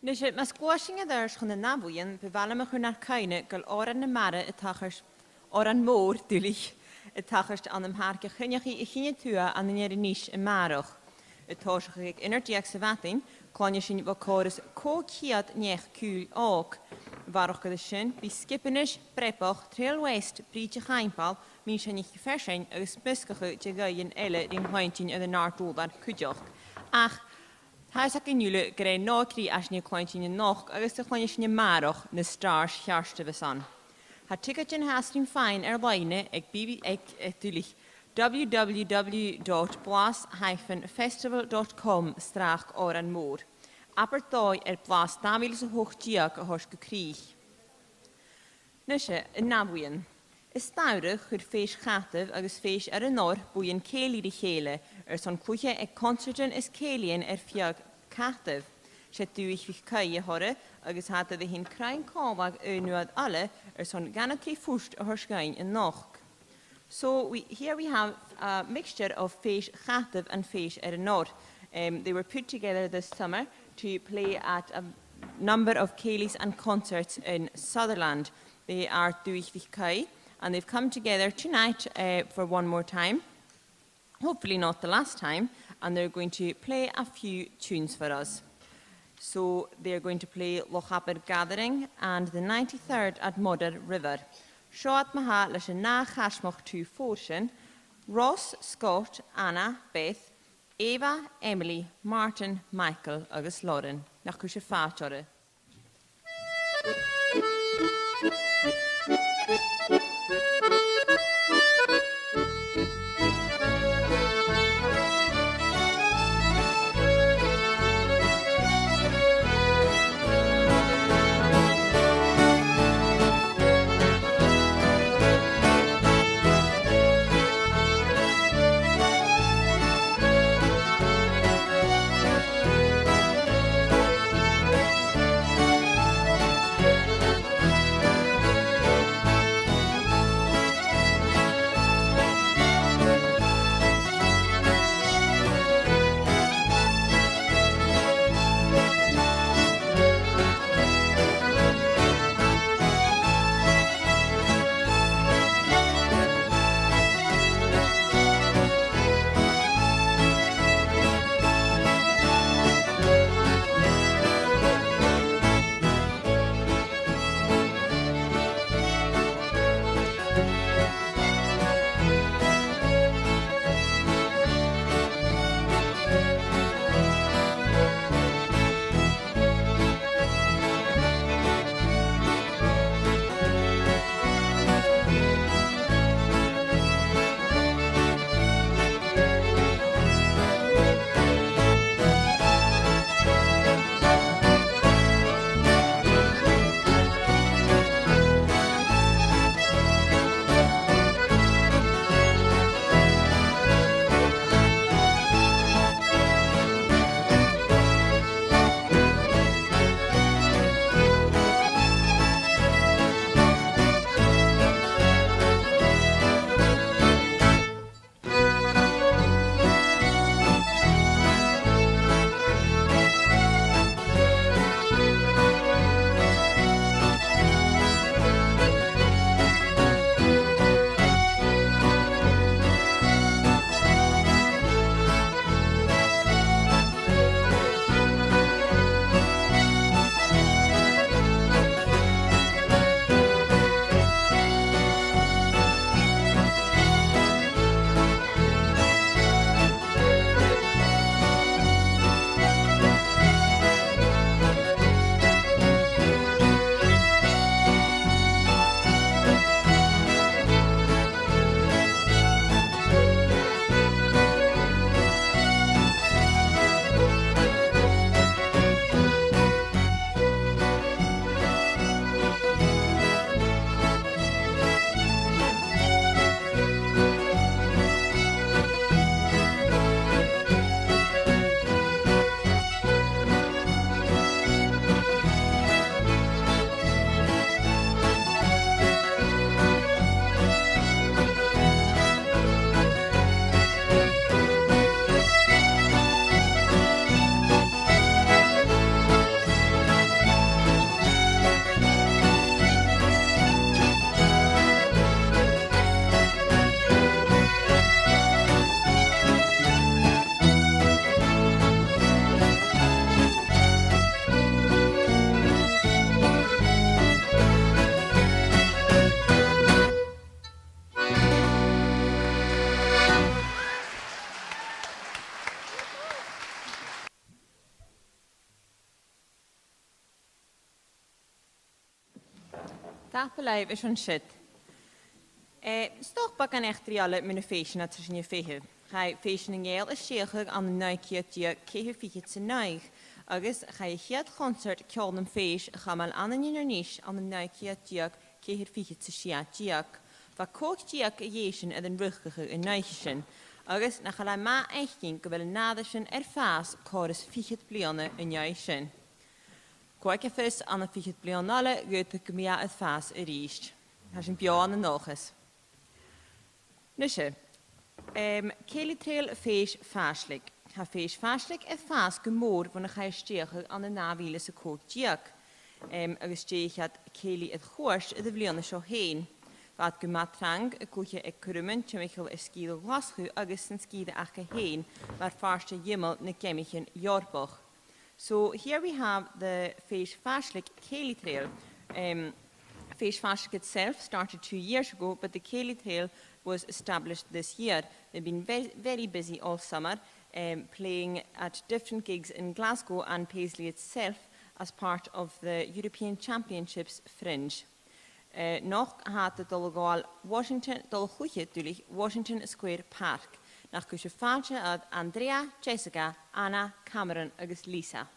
Dus het masquashing aders van de naboeien bevalen me naar keine gal oran de mare het tachers oran moor dulich het tachers aan hem haarke gunjagi igine tua aan de nere niche en maroch. Het toosig ik energie watin kan je zien wat chorus kokiat niech kuul ook. Waaroch de shin bi skippenish prepoch trail west prietje geinpal min zijn niet versen aus muskige te gaien elle ding hointje in de naartoe dat kudjoch. Ach Huis ik in jullie green nokri als je kleintje nog, als de kleintje maroch de stars jaarste besan. Het ticketje haast in fijn lijnen, ik natuurlijk www.blas-festival.com straach oran moor. Apertoi blas Davilse hoogtjak hors gekrieg. Nusje, een naboeien. Is duidelijk hoe feest gaat agus feest een noor boeien keli de gele. Zo'n kloetje concerten is kelien fiag kachtig. Zet duig wie kaje horen, agus had de hin krein kalwag nu uit alle, zo'n ganetri fust horschijn en nog. So here we have a mixture of feest kachtig and feest een noor. They were put together this summer to play at a number of kelis and concerts in Sutherland. They are duig wie kai. And they've come together tonight for one more time, hopefully not the last time, and they're going to play a few tunes for us. So they're going to play Lochaber Gathering and the 93rd at Modder River. Seat maha leis na chasmach tú fórsin, Ross, Scott, Anna, Beth, Eva, Emily, Martin, Michael agus Lauren. Nach cúise fáteore. Dag beleid is een shit. Stok bak aan echt alle mijn feestje naar tussen je vehe. Hij feestje in Yale is zeker aan de nuikje die kehe fietje te nuig. Agus ga je het concert kjol een feest ga mal aan een jernisch aan de nuikje die kehe fietje te schia diak. Va kook diak jeesjen en een ruggige een nuikje. Agus na ga ma echt ging wel nadersen erfaas chorus fietje blionne een juisjen. Kwak je vis aan de fietje blionale goed ik me het faas riest. Hij is een bio aan de noges. Nusje. Kelitrail feest faaslik. Ha feest faaslik en faas gemoor wanneer ga je stegen aan de nawielen se kook diak. Agus steeg het keli het goors de vlierne zo heen. Wat gematrang koetje ik krummen tjemichel is skiede waschu agus en skiede ache heen waar vaarste jimmel ne kemichen jorboch. So here we have the feest faaslik kelitrail. Feest faaslik itself started 2 years ago, but the Keli Trail was established this year. They've been very busy all summer, playing at different gigs in Glasgow and Paisley itself as part of the European Championships Fringe. Nog had het dolgoal Washington Square Park. Nach kusje faatje uit Andrea, Jessica, Anna, Cameron agus Lisa.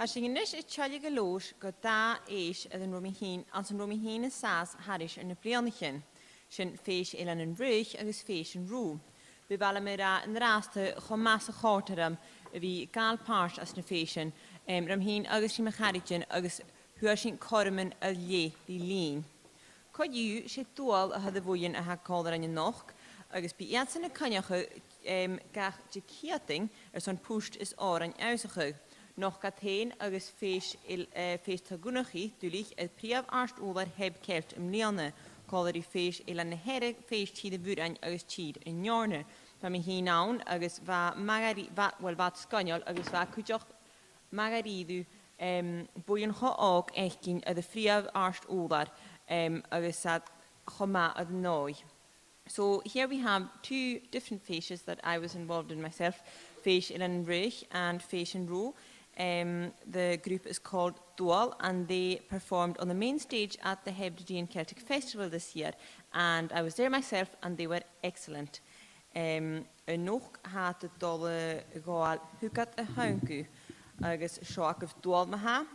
Has je niet het tjalje geloos, go da eis yn romi hyn, als yn romi hyn yn sas harish yn y blianigyn. Sy'n feis elan yn rwych agos feis yn rŵ. Be bala me ra yn raste chom mas o chortaram fi gal pars as na feisyn, ram hyn agos sy'n mecharigyn agos hwyr sy'n corman y lle di lun. Coed yw sy'n dwal a hydd y fwy'n a hag coldar yn y noch, agos bi iad sy'n y cynioch gach dy ciating son pwst is or yn awsach Nog gaat heen, agus feest tagunachi, dulich, het priaf arst over heb kelt lianne. Kaller die feest een herre feest die de buren agus tjid in jarne. Van me hier naun, agus va magari, wat skanjal, agus va kujach magaridu, boeien ga ook echt in de priaf arst over, agus zat goma ad nooi. So here we have two different feasts that I was involved in myself, feest in Rich and feest in Roo. The group is called Dual and they performed on the main stage at the Hebridean Celtic Festival this year and I was there myself and they were excellent. Nog had het dolle gaal hukat a haunku agus shock of Dual maha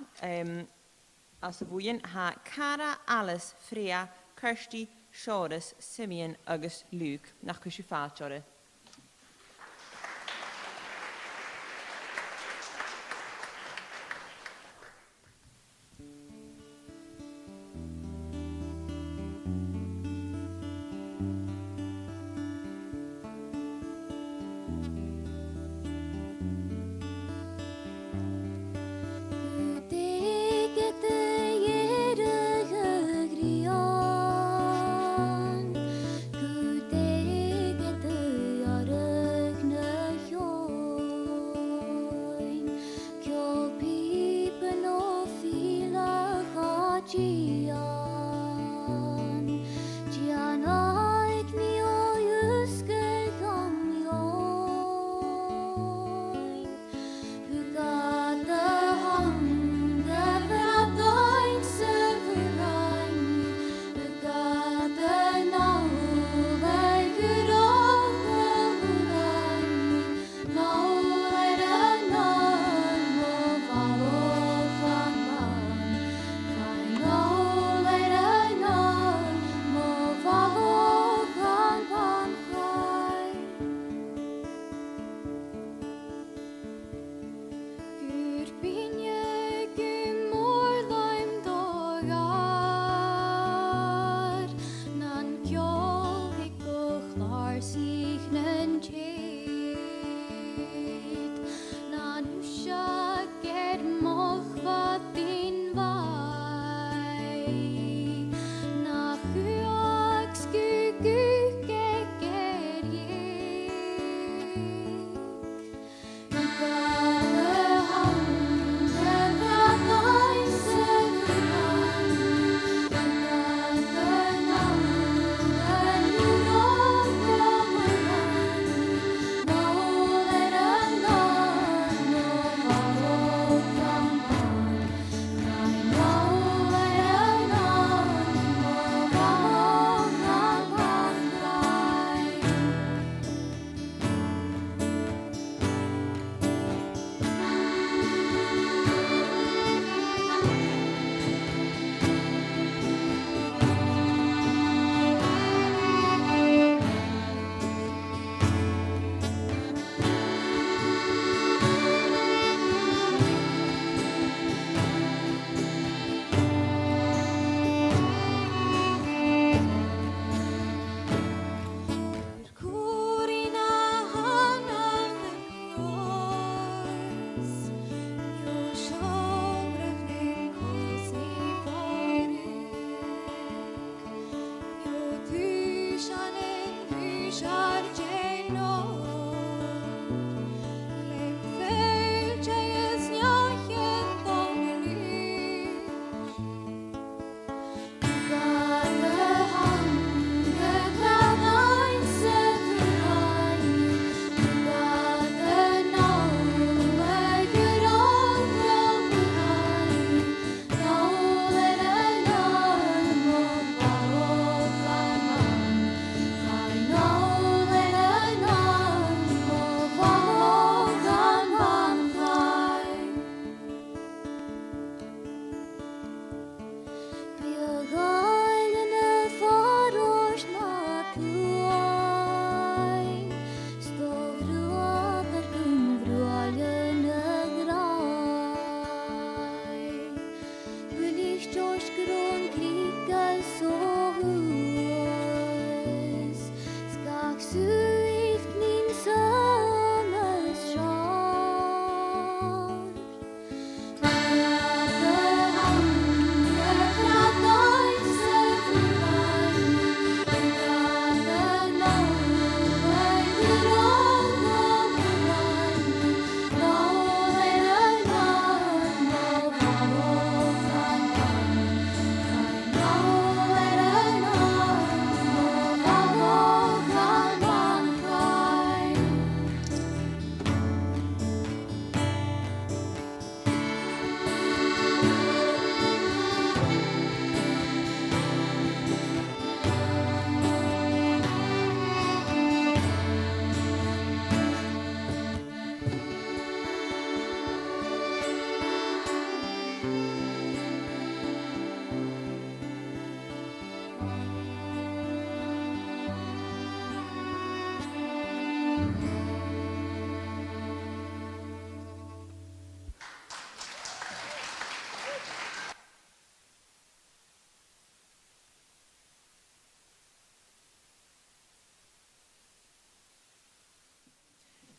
as the boeien ha Cara, Alice, Freya, Kirsty, Shoris, Simeon agus Luke nach kushu falchore.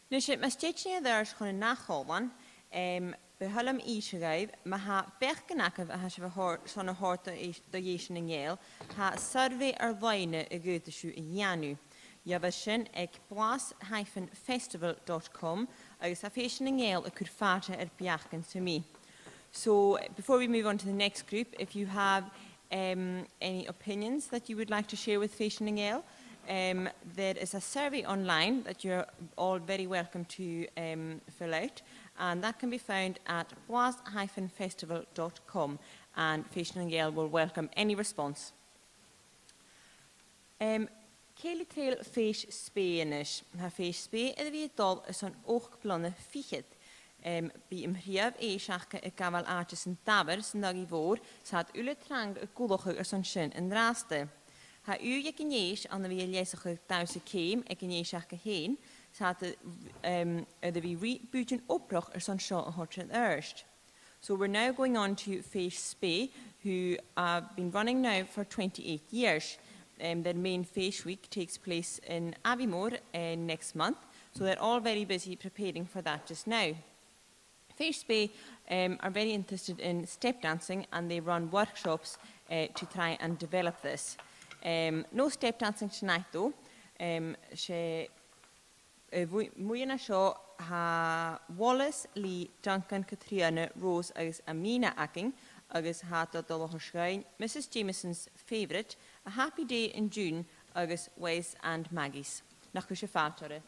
Nu sut mae stedyn y ddyrch chwn yn nacholwan, behylym eisiau, mae ha bech gynacaf a ha sef son y hort o iesion yng Nghael, ha survey ar ddaine y gyd ysw yn Ianu. Iafysyn ag blas-festival.com agos ha ffesion yng Nghael y cwrffata ar biachgan to me. So before we move on to the next group, if you have any opinions that you would like to share with Fashion yng Nghael, there is a survey online that you're all very welcome to fill out, and that can be found at blas-festival.com, and Fashion yng Nghael will welcome any response. Ceili treil feis Spanish. Ha feis Spe ydy fi dol ys o'n och blonne fichyd. Bi ymhriaf eisiach y gafal artis yn dafer sy'n dag I fôr, saad ule trang y gwlwch ys o'n sy'n yn raste. Ha u ag yn eis an y fi eliesach y daws y ceim ag yn eisiach y hen, saad ydy fi rebooting oproch ys o'n sio yn hortyn erst. So we're now going on to Face Spe, who have been running now for 28 years. Their main Face Week takes place in Aviemore next month, so they're all very busy preparing for that just now. Face Spe are very interested in step dancing, and they run workshops to try and develop this. No step dancing tonight though. Mwy na sio ha Wallace, Lee, Duncan, Catriona, Rose agus Amina Acking agus ha dodol o sgrein Mrs. Jameson's favourite, A Happy Day in June agus Wes and Maggie's. Nach gwys y ffaltore.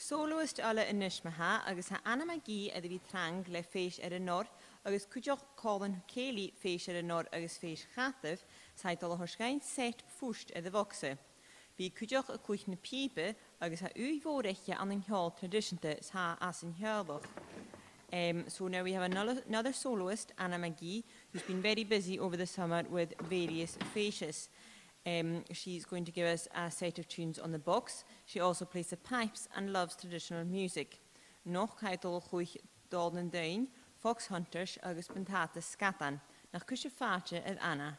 Soloist alle in Nishmaha, agus ha Anna Magi a vi trang le féis ar an nor, agus cúideoch Colin Kelly féis ar an nor agus féis chatah, said al horsgain set fúst a vokse. Bí cúideoch a cúich na píbe, agus ha uivóreiche an an hjál traditionte sa as an hjálach. So now we have another soloist, Anna Magi, who's been very busy over the summer with various faces. She's going to give us a set of tunes on the box. She also plays the pipes and loves traditional music. Noch kaitel chuich Dalden Dain, Fox Hunters agus Pentata Scatan. Nach kusje faatje at Anna.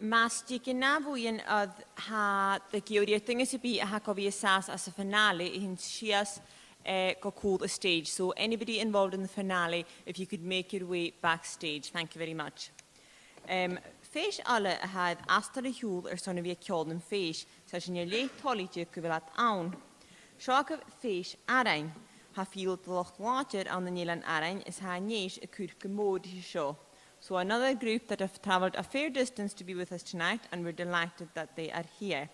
Mastig yn na fwy'n oedd ha dy georia dyngus y bi a ha gofi asas as y finale I hyn sias go cool the stage. So anybody involved in the finale, if you could make your way backstage. Thank you very much. Feis alle a had astar y hŵl son fi ciol yn feis, sa sy'n ei le toli ti gyfelat awn. Siog of feis arain, ha field the loch water on the Nilan arain is ha nish a cwrdd gymod I sio. So another group that have travelled a fair distance to be with us tonight, and we're delighted that they are here.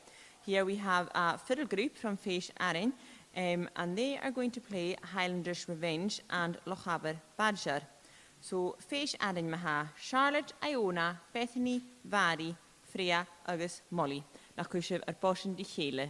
Here we have a fiddle group from Feis Arin, and they are going to play Highlanders Revenge and Lochaber Badger. So Feis Arin maha, Charlotte, Iona, Bethany, Vari, Freya, agus Molly. Nach cwysif ar bosin di chéle.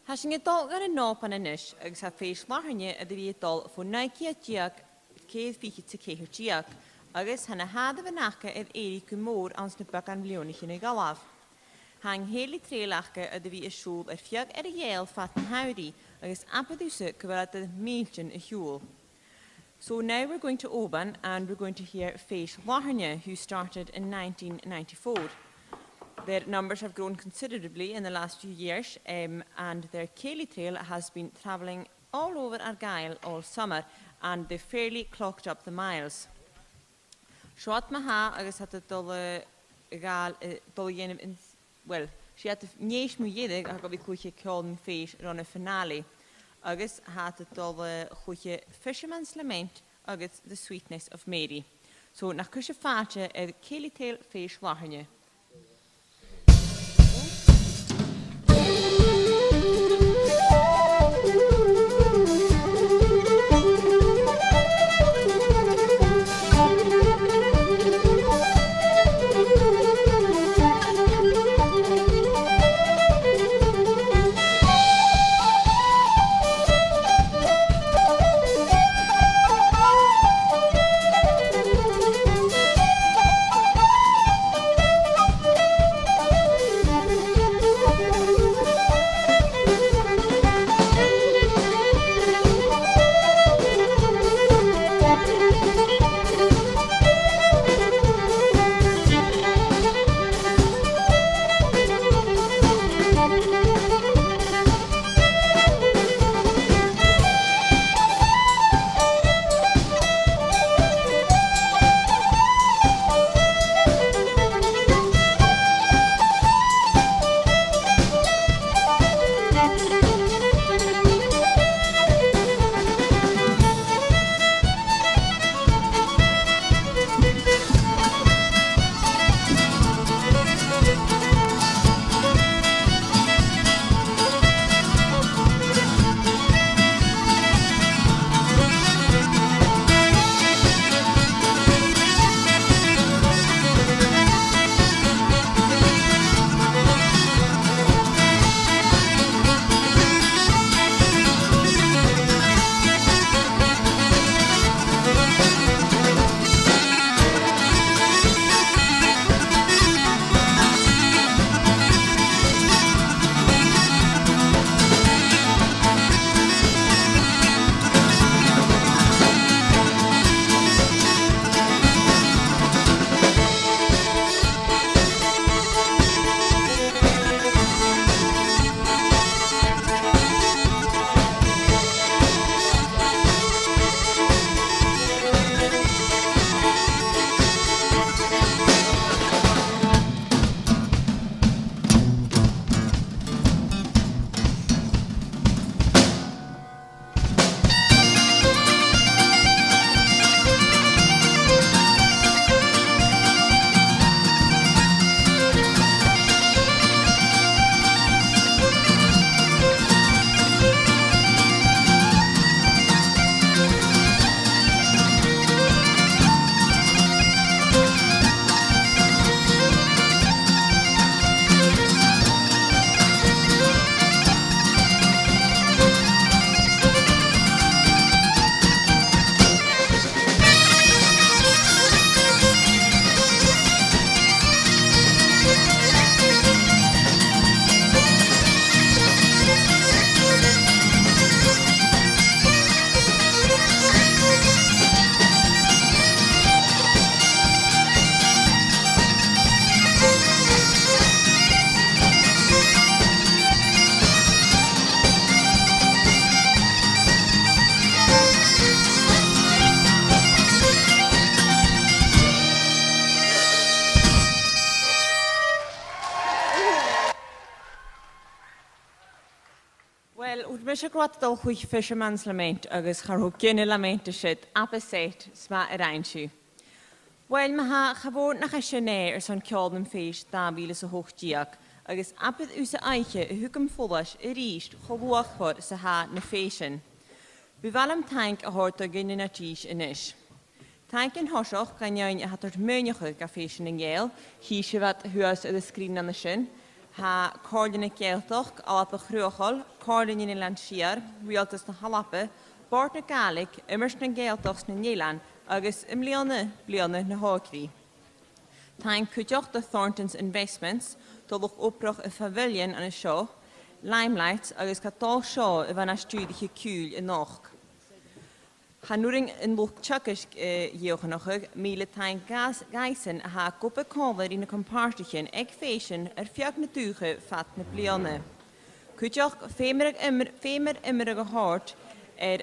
Has yn gydol gan y nop an anish, agos ha ffeis larhynnu y dwi dol fo naiki a diag cedd fichi te ceir diag, agos hana hada fynacha edd eri gymwr ans na bagan flionig yn ei galaf. Hang heli treilachga y dwi y siŵl ar fiag y iel fat yn hawri, agos apadwsa gyfalad y miltion y hiwl. So now we're going to Oban and we're going to hear Feish Larhanya, who started in 1994. Their numbers have grown considerably in the last few years, and their Cayley Trail has been travelling all over Argyll all summer, and they've fairly clocked up the miles. Shot maha agus hat dol gal dol yen well, she had niesh mu yedig ag obi kuche kolm Feish run a finale. Agus hat dol kuche Fisherman's Lament agus The Sweetness of Mary. So nach kusche faatje Cayley Trail Feish Larhanya. Mis a gwad dal chwych Fisherman's Lament agus charhw gynnu lament y sydd abaset sma yr einsw. Wel, mae ha chafod nach eisiau ne son ciol yn ffeis da fil ys o hoch diag agus abydd ws a eiche y hwgym ffwlas y rist chofwach fod sy ha na ffeisyn. Bu am tank a hort o gynnu na tis yn ish. Tank yn hosioch gan iawn a hatort mynioch ga ffeisyn yn gael, hi syfad hwys y ddysgrin na sy'n, ha cordine geeltoch, alap a chruachol, cordine in Lanshiar, rialtas na halappe, bort na Gaelic, immers na geeltochs na Nielan, agus bliana na Hawkri. Time cwtioch the Thorntons Investments, dolwch oproch y pavilion an y show, Limelight agus catol show y fan astrwydych y cwl y noch. Hanwring yn lwch tsycys iochanochig, mile tain gaisen a ha gopa cover in y compartichen eg fashion fiag na dwche fat na blianne. Cwtioch femer immerig a hort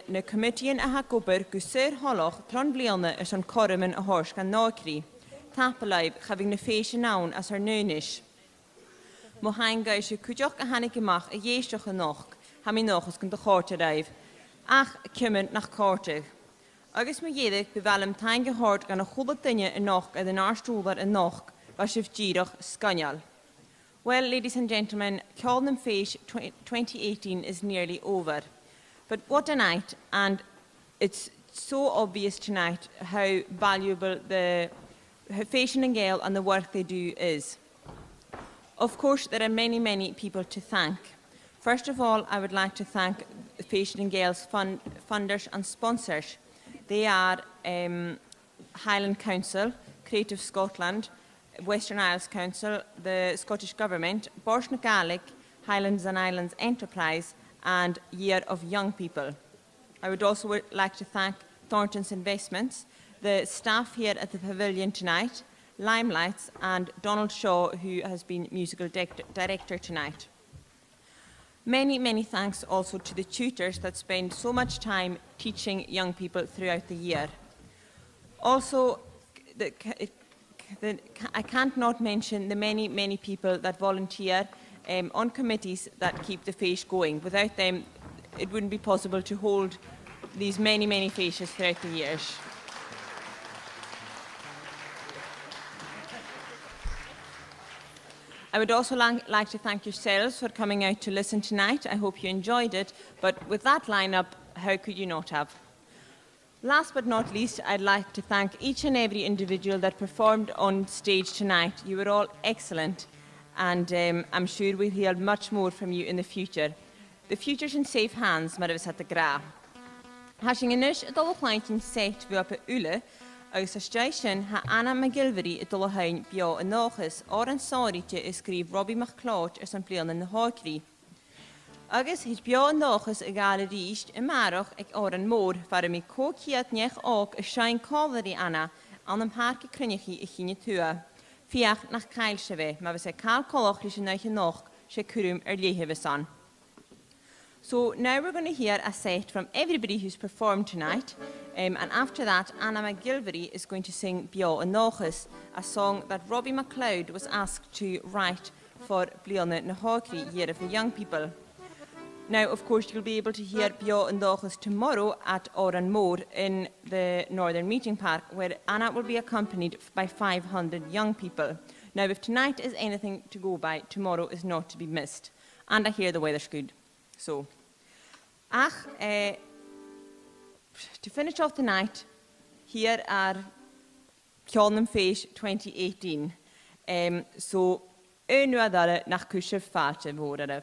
na committeeën a ha gober gusur holoch tron blianne is an kormen a hors gan nakri. Tapelaib having na fashion naun as haar neunish. Mo hain gaisje cwtioch a hannig gemach a jeestoch a noch, ha mi noch as gan de horte raif. Ach, kymmen nach kortig. Agus me jedig bevalem tain gehort gan a chubad dinge a noch ad an arstúlar a noch, was if gyrach skanyal. Well, ladies and gentlemen, Ceolnam Féis 2018 is nearly over. But what a night, and it's so obvious tonight how valuable the Fashion and Gael and the work they do is. Of course, there are many, many people to thank. First of all, I would like to thank Fashion and Gael's funders and sponsors. They are Highland Council, Creative Scotland, Western Isles Council, the Scottish Government, Bors na Gaelic, Highlands and Islands Enterprise, and Year of Young People. I would also like to thank Thorntons Investments, the staff here at the pavilion tonight, Limelights, and Donald Shaw, who has been musical director tonight. Many, many thanks also to the tutors that spend so much time teaching young people throughout the year. Also, I can't not mention the many, many people that volunteer on committees that keep the Féis going. Without them, it wouldn't be possible to hold these many, many Féises throughout the years. I would also like to thank yourselves for coming out to listen tonight. I hope you enjoyed it, but with that lineup, how could you not have? Last but not least, I'd like to thank each and every individual that performed on stage tonight. You were all excellent, and I'm sure we'll hear much more from you in the future. The future's in safe hands, maar we zetten gra. Hashing inish het alle kleintjes zegt we op een ule, agus a station ha Anna McGilvery het alle hein bio en nogus, or een sorrytje is schreef Robbie McCloud er zijn plein in de Hawkri. Agus het bio en nogus a gale riest en maroch ik or een moor, waar me kokiet nech ook a shine calvary Anna aan een haarke krinnigie ik ging toe. Fiach nach keilse we, maar we zijn kaal kolachlische neiche nog, she kurum lehe san. So now we're going to hear a set from everybody who's performed tonight. And after that, Anna McGilvery is going to sing Bio and Nochus, a song that Robbie McLeod was asked to write for Bliana na Hawkri, Year of the Young People. Now, of course, you'll be able to hear Bio and Nochus tomorrow at Oran Moor in the Northern Meeting Park, where Anna will be accompanied by 500 young people. Now, if tonight is anything to go by, tomorrow is not to be missed. And I hear the weather's good. So, to finish off the night, here are Ceolnam Féis 2018. So, nu adare nach kusje faartje worden.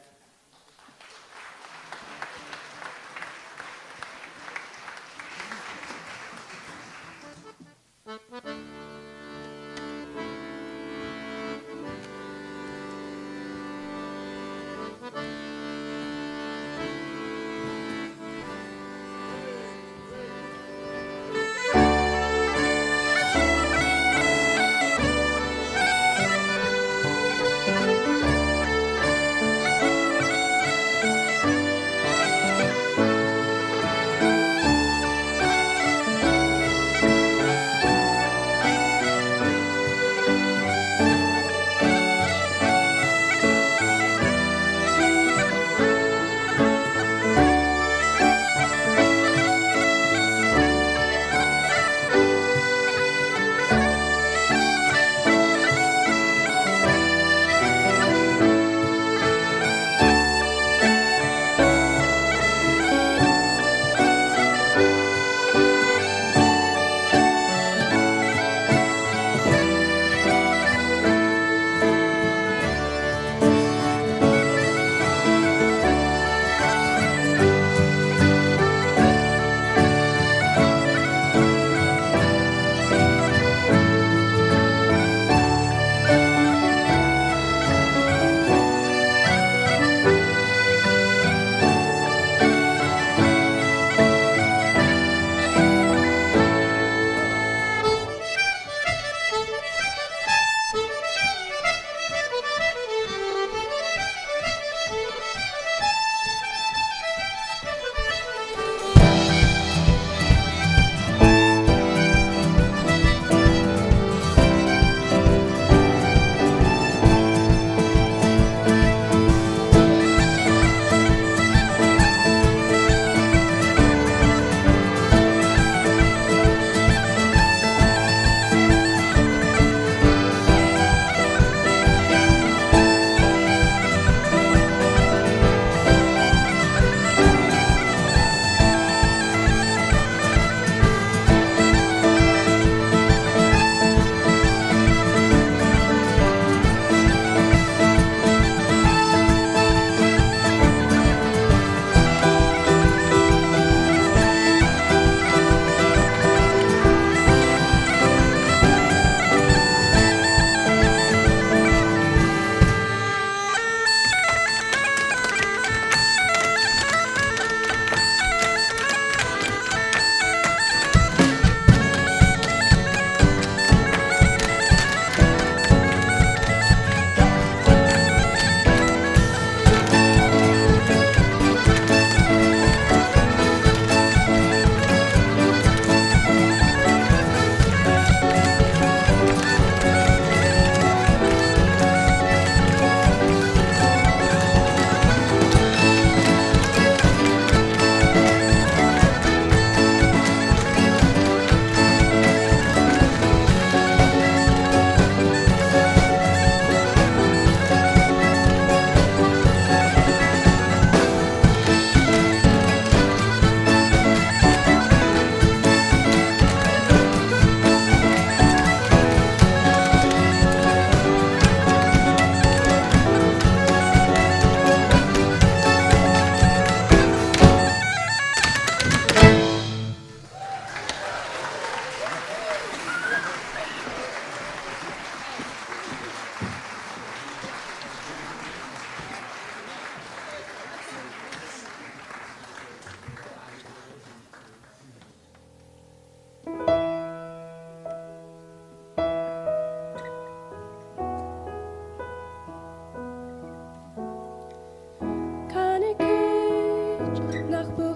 nach bu